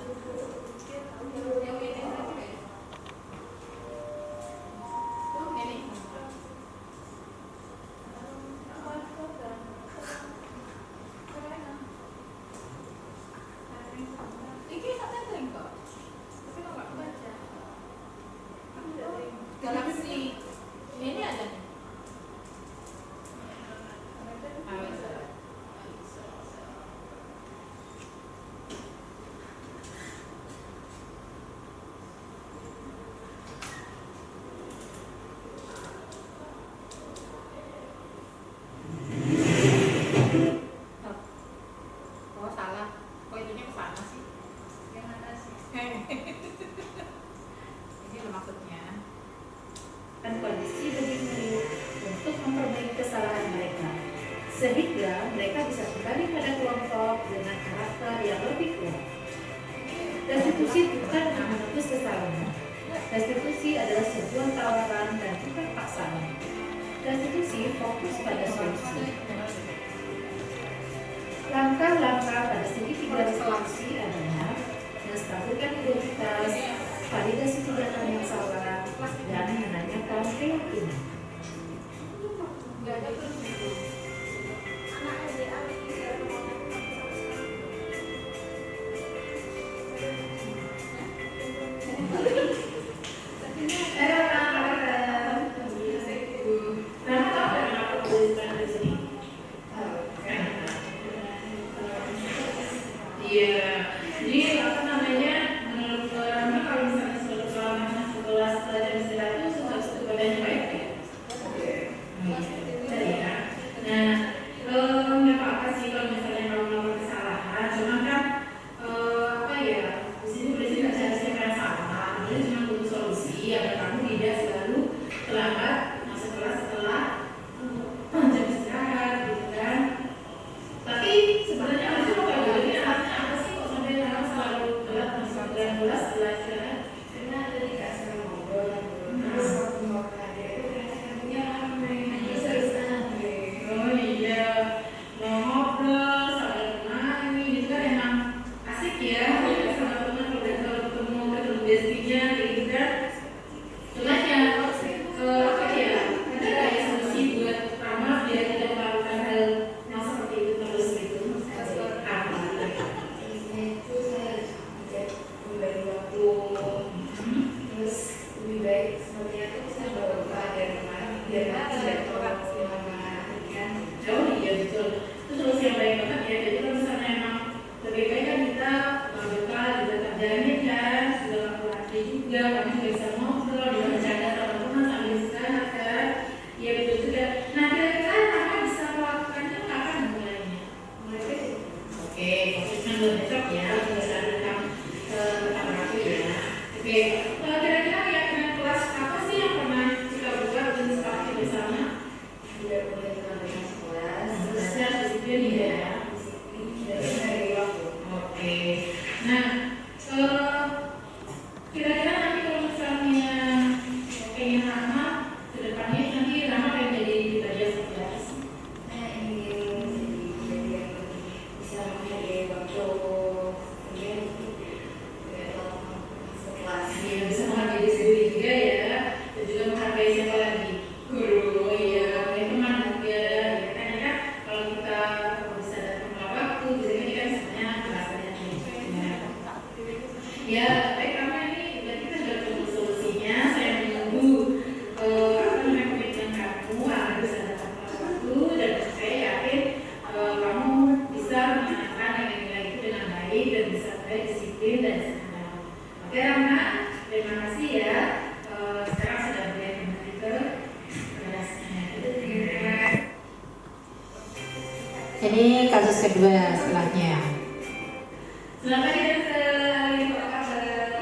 Galaxy ini ada nih. Oh salah, kok itunya ke sana sih? Yang atas sih. Ini loh maksudnya. Dan kondisi bagi murid untuk memperbaiki kesalahan mereka, sehingga mereka bisa kembali pada kelompok dengan karakter yang lebih kuat. Restitusi bukan untuk menebus kesalahan. Restitusi adalah sebuah tawaran dan bukan paksaan. Restitusi fokus pada solusi. Langkah-langkah pada segitiga restitusi adalah menstabilkan identitas, validasi kegiatan yang salah, dan menanyakan dan keyakinan. Iya, jadi apa namanya, menurut Rama kalau misalnya suatu keselamatan setelah jam istirahat itu sesuatu badannya baik ya? Benar ya. Nah, nggak apa-apa sih kalau misalnya kamu melakukan kesalahan, cuma kan apa ya, di sini berarti nggak seharusnya kalian salah, ini cuma butuh solusi agar kamu tidak selalu terlambat masuk kelas setelah jam istirahat, gitu kan? Tapi sebenarnya harusnya kok kayak gini artinya apa sih kok sampai orang selalu telat masuk kelas setelah istirahat? Karena tadi Kak sedang ngobrol, terus waktu mau hadir itu rasanya ramai, hanya seriusan. Oh iya, mau ngobrol sambil nangis, itu kan emang asik ya, sama teman kalau ketemu bestinya gitu kan. Cuman ya, apa ya, ada kayak solusi buat Rama biar tidak melakukan hal yang seperti itu terus gitu. Apa? Intinya itu saya tidak memberi waktu, terus lebih baik sepertinya itu saya berdoa dari rumah biar tidak terlalu lama kan. Oh iya betul, itu solusi yang baik banget ya. Jadi kalau misalnya emang lebih baik kan kita berdoa juga terjamin kan, sudah laki-laki juga, kami juga bisa ngobrol, bisa bercanda sama teman sambil istirahat kan. Iya betul juga. Nah kira-kira Rama bisa melakukannya kapan mulainya? Mulai besok. Oke, khususnya buat besok ya, untuk saat tentang aku ya. Oke, kira-kira keyakinan kelas apa sih yang pernah kita buat dan sepakati bersama? Tidak boleh dengan kelas, Terusnya disiplin ya. disiplin dan memberi waktu. Oke, nah kira-kira nanti kalau misalnya pengen Rama ke depannya nanti Rama pengen jadi pribadi yang seperti apa sih? Saya ingin jadi yang bisa menghargai waktu, kemudian sekelas. Ya, bisa menghargai diri sendiri juga ya, dan juga menghargai siapa lagi? Guru, ya, teman juga. Ya kan, ya, kalau kita bisa datang tepat waktu, biasanya kita misalnya bahasanya ya, baik karena ini berarti kita sudah ketemu solusinya. Saya menunggu apa namanya komitmen kamu agar bisa datang tepat waktu, dan saya yakin kamu bisa menjalankan nilai-nilai itu dengan baik dan bisa baik disiplin dan sederhana. Oke Rama, terima kasih ya. Sekarang sudah boleh kembali ke kelasnya. Ini kasus kedua setelahnya. Selamat datang ke Alif apa kabar?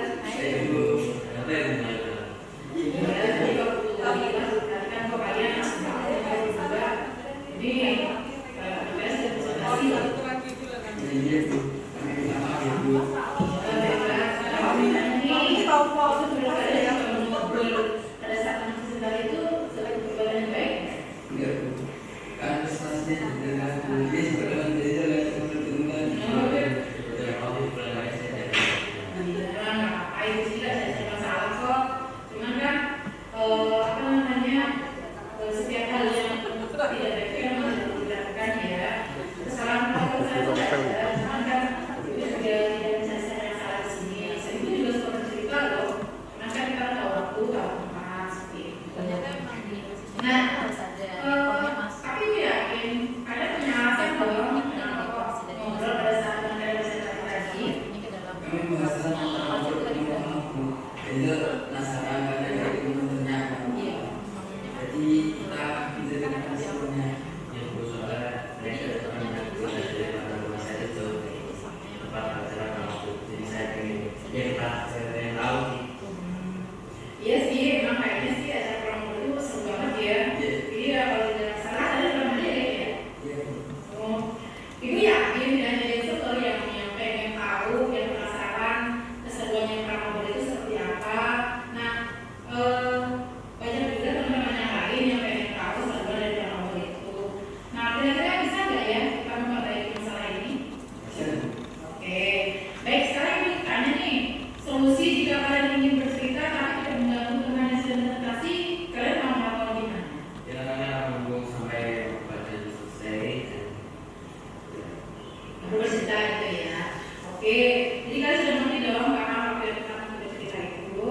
Oke, jadi kalian sudah mengerti dong karena waktu yang pertama sudah cerita itu.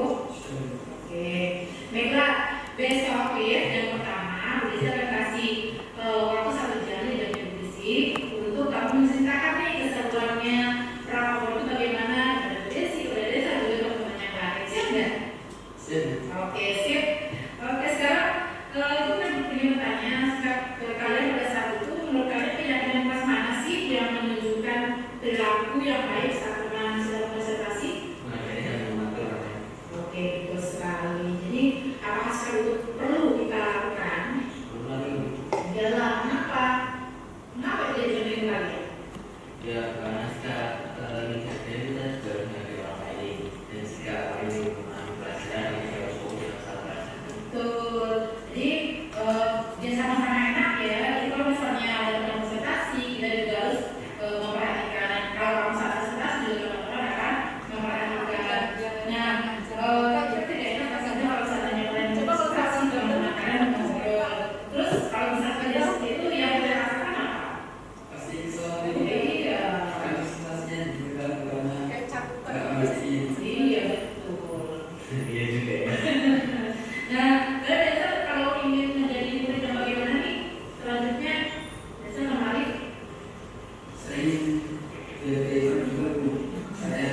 Oke, baiklah, besok ya yang pertama Budesi akan kasih waktu 1 jam di jam Budesi untuk kamu menceritakan nih keseruannya prakor itu bagaimana pada Budesi, pada desa juga teman-teman yang lain. Siap nggak? Siap. Oke, sip. Oke, sekarang itu kan ingin bertanya ke kalian pada saat itu, menurut kalian keyakinan kelas mana sih yang menunjukkan perilaku yang baik saat teman sedang konsentrasi? Oke, betul sekali. Jadi apakah sekarang itu perlu kita lakukan? Iyalah, kenapa? Kenapa dia jadi kalian? Ya karena jika kita juga menjadi orang lain dan jika ini memahami pelajaran kita harus fokus pada pelajaran. Betul. Jadi dia sama-sama enak ya. Jadi kalau misalnya ada konsentrasi, kita juga harus memperhatikan. Kalau kamu saat konsentrasi juga teman-teman akan memperhatikan. Nah, kita tidak enak rasanya kalau misalnya kalian konsentrasi teman-teman kalian ngobrol. Terus kalau misalnya kerja seperti itu, yang kalian rasakan apa? Pasti soal Iya. kapasitasnya juga karena nggak mesti. Iya betul. Iya juga ya. Nah, Desa kalau ingin menjadi murid yang bagaimana nih? Selanjutnya, Desa kembali. Sering belajar juga Bu. Saya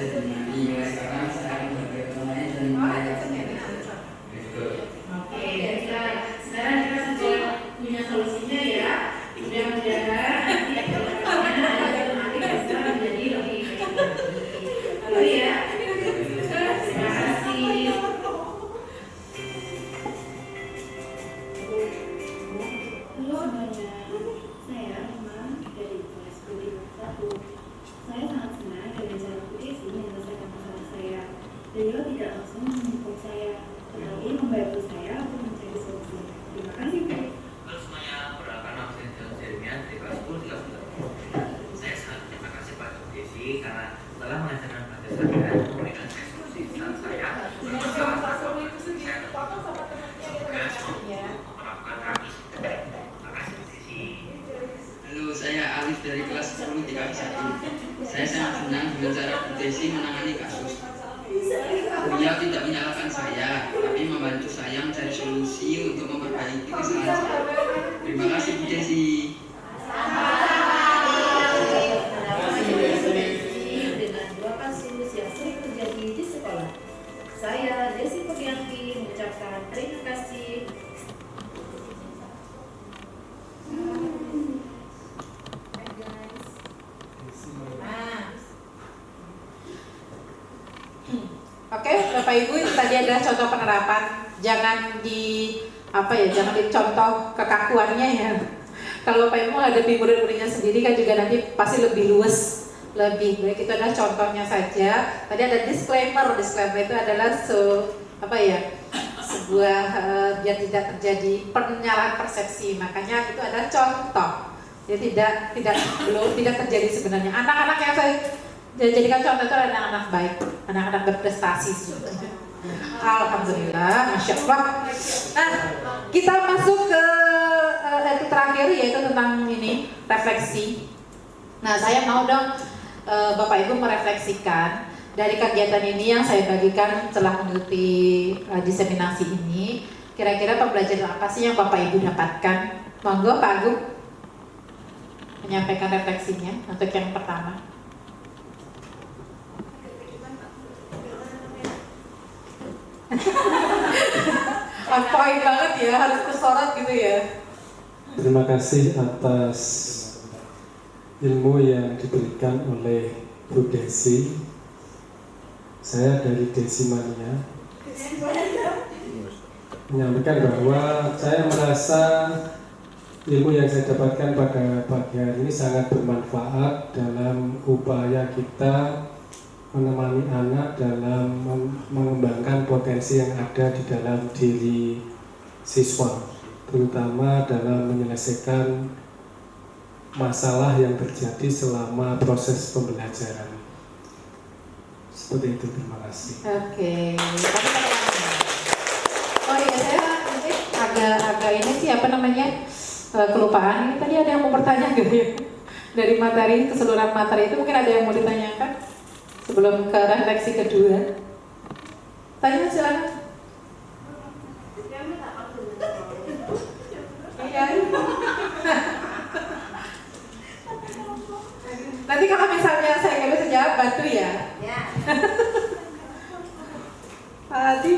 mulai sekarang saya akan belajar orang lain dan Oke, dan sekarang kita sudah punya solusinya ya. Mudah-mudahan nanti kalau kalian ada nanti Desa menjadi lebih baik lagi. Lalu ya, terima kasih. Halo semuanya, saya Rima dari kelas Budesi 1. Saya sangat senang dengan cara Budesi menyelesaikan masalah saya. Beliau tidak langsung menghukum saya, tetapi membantu saya untuk mencari solusi. Terima kasih, Bu. Halo semuanya, perkenalkan nama saya John Jeremiah dari kelas 10 3. Saya sangat terima kasih Pak Desi karena telah mengajarkan pada saya memberikan saya solusi saat saya bermasalah saya tugas melakukan kami. Terima kasih Desi. Halo, saya Alif dari kelas 10 3 Saya sangat senang dengan cara Bu Desi menangani kasus. Beliau tidak menyalahkan saya, tapi membantu saya mencari solusi untuk memperbaiki kesalahan saya. Terima kasih Bu Desi. Dengan 2 kasus yang sering terjadi di sekolah. Saya Desi Puryanti mengucapkan terima kasih. Oke, Bapak Ibu, itu tadi adalah contoh penerapan. Jangan jangan dicontoh kekakuannya ya. Kalau Bapak Ibu menghadapi murid-muridnya sendiri kan juga nanti pasti lebih luwes, lebih baik. Itu adalah contohnya saja. Tadi ada disclaimer itu adalah sebuah biar tidak terjadi penyalahan persepsi. Makanya itu adalah contoh. Jadi tidak terjadi sebenarnya. Anak-anak yang saya jadikan contoh itu adalah anak-anak baik, anak-anak berprestasi sebenarnya. Alhamdulillah, Masya Allah. Nah, kita masuk ke itu terakhir yaitu tentang ini refleksi. Nah, saya mau dong Bapak Ibu merefleksikan dari kegiatan ini yang saya bagikan setelah mengikuti diseminasi ini. Kira-kira pembelajaran apa sih yang Bapak Ibu dapatkan? Monggo Pak Agung menyampaikan refleksinya untuk yang pertama. On point banget ya, harus kesorot gitu ya. Terima kasih atas ilmu yang diberikan oleh Bu Desi. Saya dari Desimania menyampaikan bahwa saya merasa ilmu yang saya dapatkan pada pagi hari ini sangat bermanfaat dalam upaya kita menemani anak dalam mengembangkan potensi yang ada di dalam diri siswa, terutama dalam menyelesaikan masalah yang terjadi selama proses pembelajaran. Seperti itu, terima kasih. Oke. Oh iya, saya agak ini sih kelupaan. Ini tadi ada yang mau bertanya gitu ya? Dari materi, keseluruhan materi itu mungkin ada yang mau ditanyakan? Sebelum ke refleksi kedua. Tanya silakan. Iya. Nanti kalau misalnya saya nggak bisa jawab, bantu ya. Ya. Pak Adi,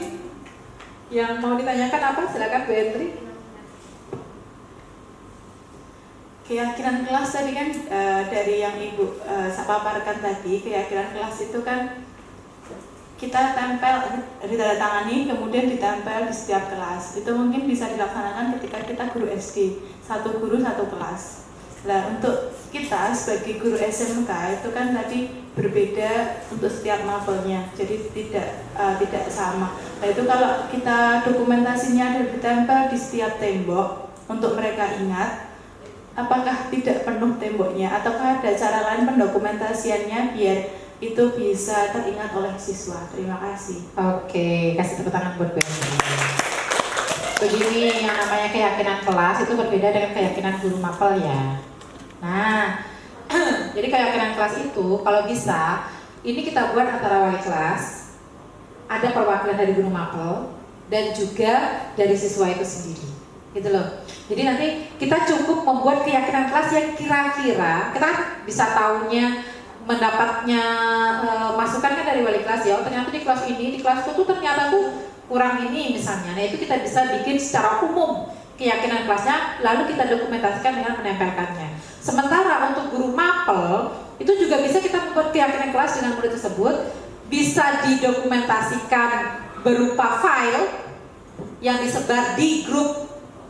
yang mau ditanyakan apa? Silakan Bu Entri. Keyakinan kelas tadi kan dari yang Ibu paparkan tadi, keyakinan kelas itu kan kita tempel, ditandatangani, kemudian ditempel di setiap kelas. Itu mungkin bisa dilaksanakan ketika kita guru SD, satu guru satu kelas. Nah, untuk kita sebagai guru SMK itu kan tadi berbeda untuk setiap mapelnya, jadi tidak sama. Nah, itu kalau kita dokumentasinya ada ditempel di setiap tembok untuk mereka ingat. Apakah tidak penuh temboknya, ataukah ada cara lain pendokumentasiannya biar itu bisa teringat oleh siswa? Terima kasih. Oke, kasih tepuk tangan buat Bu Entri. Begini, yang namanya keyakinan kelas itu berbeda dengan keyakinan guru mapel ya. Nah, jadi keyakinan kelas itu kalau bisa ini kita buat antara wali kelas, ada perwakilan dari guru mapel dan juga dari siswa itu sendiri, gitu loh. Jadi nanti kita cukup membuat keyakinan kelas yang kira-kira kita bisa tahunya, mendapatnya masukan kan dari wali kelas ya. Oh, ternyata di kelas ini, di kelasku tuh ternyata tuh kurang ini misalnya. Nah, itu kita bisa bikin secara umum keyakinan kelasnya, lalu kita dokumentasikan dengan menempelkannya. Sementara untuk guru mapel itu juga bisa kita membuat keyakinan kelas dengan murid tersebut bisa didokumentasikan berupa file yang disebar di grup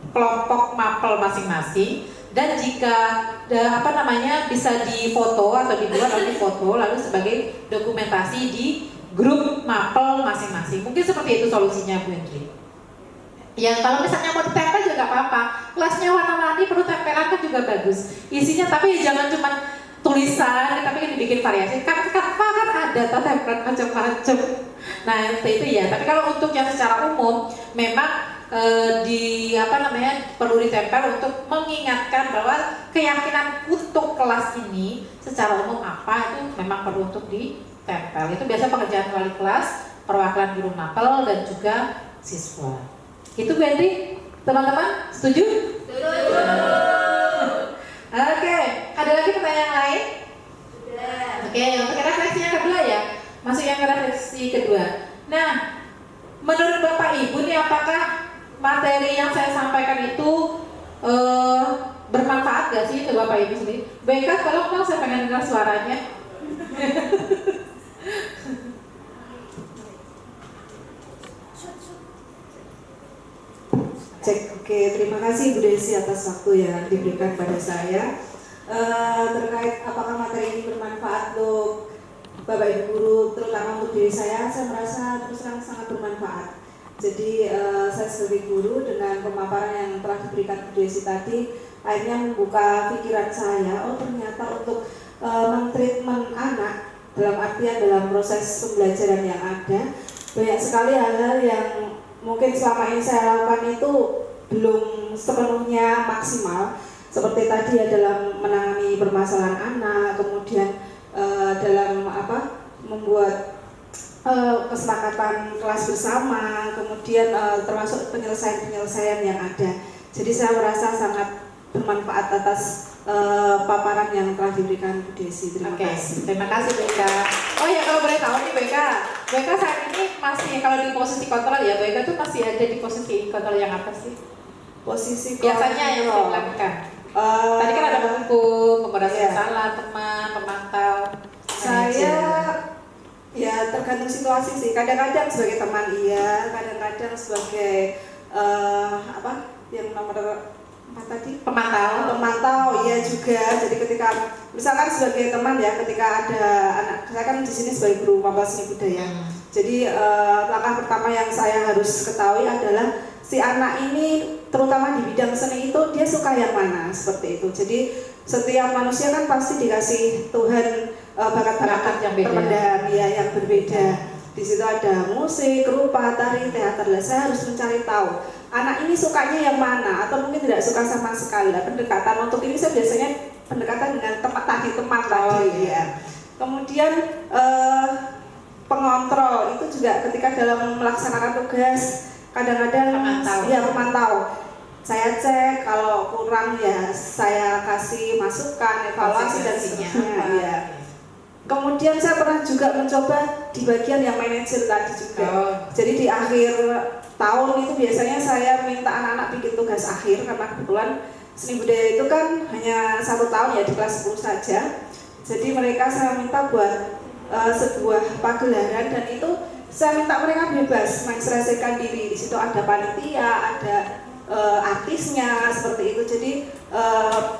kelompok mapel masing-masing, dan jika bisa difoto atau dibuat oleh foto lalu sebagai dokumentasi di grup mapel masing-masing. Mungkin seperti itu solusinya Bu Hendri. Ya kalau misalnya mau ditempel juga nggak apa-apa. Kelasnya warna-warni perlu tempelan kan juga bagus. Isinya tapi jangan cuma tulisan, tapi kan dibikin variasi. Kan ada tempelan macam-macam. Nah seperti itu ya. Tapi kalau untuk yang secara umum memang perlu ditempel untuk mengingatkan bahwa keyakinan untuk kelas ini secara umum apa itu memang perlu untuk ditempel. Itu biasa pekerjaan wali kelas, perwakilan guru mapel dan juga siswa. Itu Bu Hendri, teman-teman setuju? Setuju. Oke, ada lagi pertanyaan lain? Sudah. Oke, untuk refleksi yang kedua ya, masuk yang refleksi kedua. Nah, menurut Bapak Ibu nih apakah materi yang saya sampaikan itu bermanfaat gak sih untuk Bapak Ibu sendiri? BK, kalau saya pengen dengar suaranya. Cek, oke, terima kasih Bu Desi atas waktu yang diberikan pada saya. Terkait apakah materi ini bermanfaat untuk Bapak Ibu guru, terutama untuk diri saya merasa terus terang sangat bermanfaat. Jadi saya sebagai guru dengan pemaparan yang telah diberikan Bu Desi tadi, akhirnya membuka pikiran saya, oh ternyata untuk mentreatment anak dalam proses pembelajaran yang ada, banyak sekali hal-hal yang mungkin selama ini saya lakukan itu belum sepenuhnya maksimal. Seperti tadi ya dalam menangani permasalahan anak, kemudian dalam membuat kesepakatan kelas bersama, kemudian termasuk penyelesaian yang ada. Jadi saya merasa sangat bermanfaat atas paparan yang telah diberikan Bu Desi. Terima kasih. Terima kasih BK. Oh ya, kalau boleh tahu nih BK saat ini masih kalau di posisi kontrol ya, BK tuh masih ada di posisi kontrol yang apa sih? Posisi biasanya yang sering dilakukan. Tadi kan ada penghukum, pemberantasan kesalahan, teman, pemantau. Saya ya tergantung situasi sih. Kadang-kadang sebagai teman iya, kadang-kadang sebagai yang nomor apa tadi? Pemantau iya juga. Jadi ketika misalkan sebagai teman ya, ketika ada anak, saya kan di sini sebagai guru mapel seni budaya. Jadi langkah pertama yang saya harus ketahui adalah si anak ini terutama di bidang seni itu dia suka yang mana, seperti itu. Jadi setiap manusia kan pasti dikasih Tuhan bakat-bakat yang terpendam ya, yang berbeda. Di situ ada musik, rupa, tari, teater. Saya harus mencari tahu anak ini sukanya yang mana atau mungkin tidak suka sama sekali. Pendekatan untuk ini saya biasanya pendekatan dengan teman tadi ya. Kemudian pengontrol itu juga ketika dalam melaksanakan tugas kadang-kadang pemantau. Saya cek, kalau kurang ya saya kasih masukan, evaluasi dan seterusnya. Ya. Kemudian saya pernah juga mencoba di bagian yang manajer tadi juga. Jadi di akhir tahun itu biasanya saya minta anak-anak bikin tugas akhir, karena kebetulan seni budaya itu kan hanya 1 tahun ya, di kelas 10 saja. Jadi mereka saya minta buat sebuah pagelaran, dan itu saya minta mereka bebas mengekspresikan diri. Di situ ada panitia, ada artisnya, seperti itu. Jadi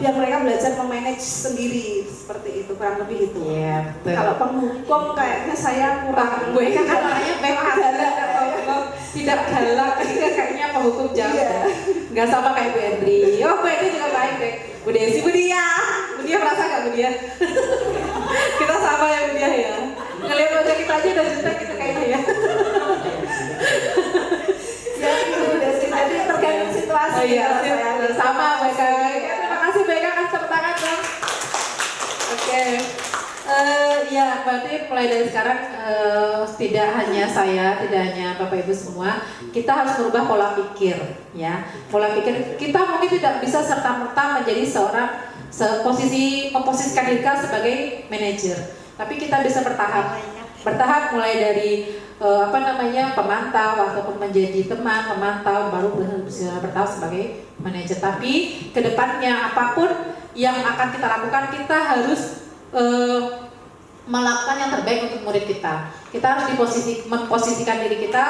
biar mereka belajar memanage sendiri, seperti itu, kurang lebih itu. Iya, betul. Kalau penghukum kayaknya saya kurang. Gue kan orangnya baik galak atau tidak galak, kayaknya penghukum jauh. Iya. Nggak sama kayak Bu Endri. Oh, Bu Endri juga baik deh. Bu Desi, Bu Dia merasa nggak Bu Dia? Kita sama ya Bu Dia ya. Ngeliat wajah kita aja udah jutek gitu kayaknya ya. Ya itu udah sih, jadi tergantung situasi. Oh iya, saya sama mereka. Terima kasih mereka, kasih tepuk tangan dong. Oke. Ya, berarti mulai dari sekarang tidak hanya saya, tidak hanya Bapak Ibu semua, kita harus merubah pola pikir, ya. Pola pikir kita mungkin tidak bisa serta-merta menjadi seorang memposisikan diri kita sebagai manajer, tapi kita bisa bertahap mulai dari pemantau ataupun menjadi teman pemantau, baru bisa bertahap sebagai manajer. Tapi kedepannya apapun yang akan kita lakukan, kita harus melakukan yang terbaik untuk murid kita. Kita harus memposisikan diri kita,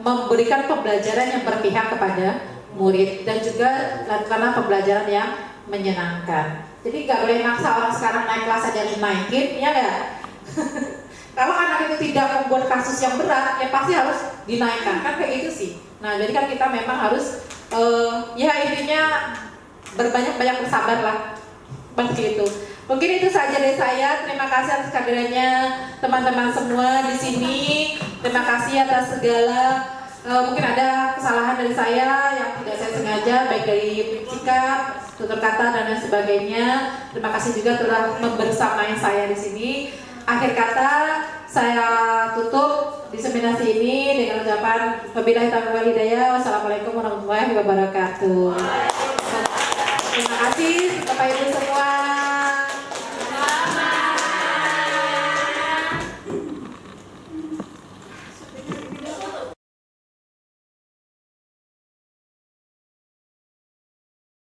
memberikan pembelajaran yang berpihak kepada murid, dan juga lakukanlah pembelajaran yang menyenangkan. Jadi nggak boleh maksa orang sekarang naik kelas aja dinaikin, ya nggak? Kalau anak itu tidak membuat kasus yang berat, ya pasti harus dinaikkan, kan kayak gitu sih. Nah, jadi kan kita memang harus ya intinya berbanyak-banyak bersabar lah, seperti itu. Mungkin itu saja dari saya. Terima kasih atas kehadirannya teman-teman semua di sini. Terima kasih atas segala mungkin ada kesalahan dari saya yang tidak saya sengaja, baik dari sikap, tutur kata dan lain sebagainya. Terima kasih juga telah membersamai saya di sini. Akhir kata saya tutup diseminasi ini dengan ucapan wabillahi taufiq wal hidayah. Wassalamualaikum warahmatullahi wabarakatuh. Terima kasih Bapak Ibu semua.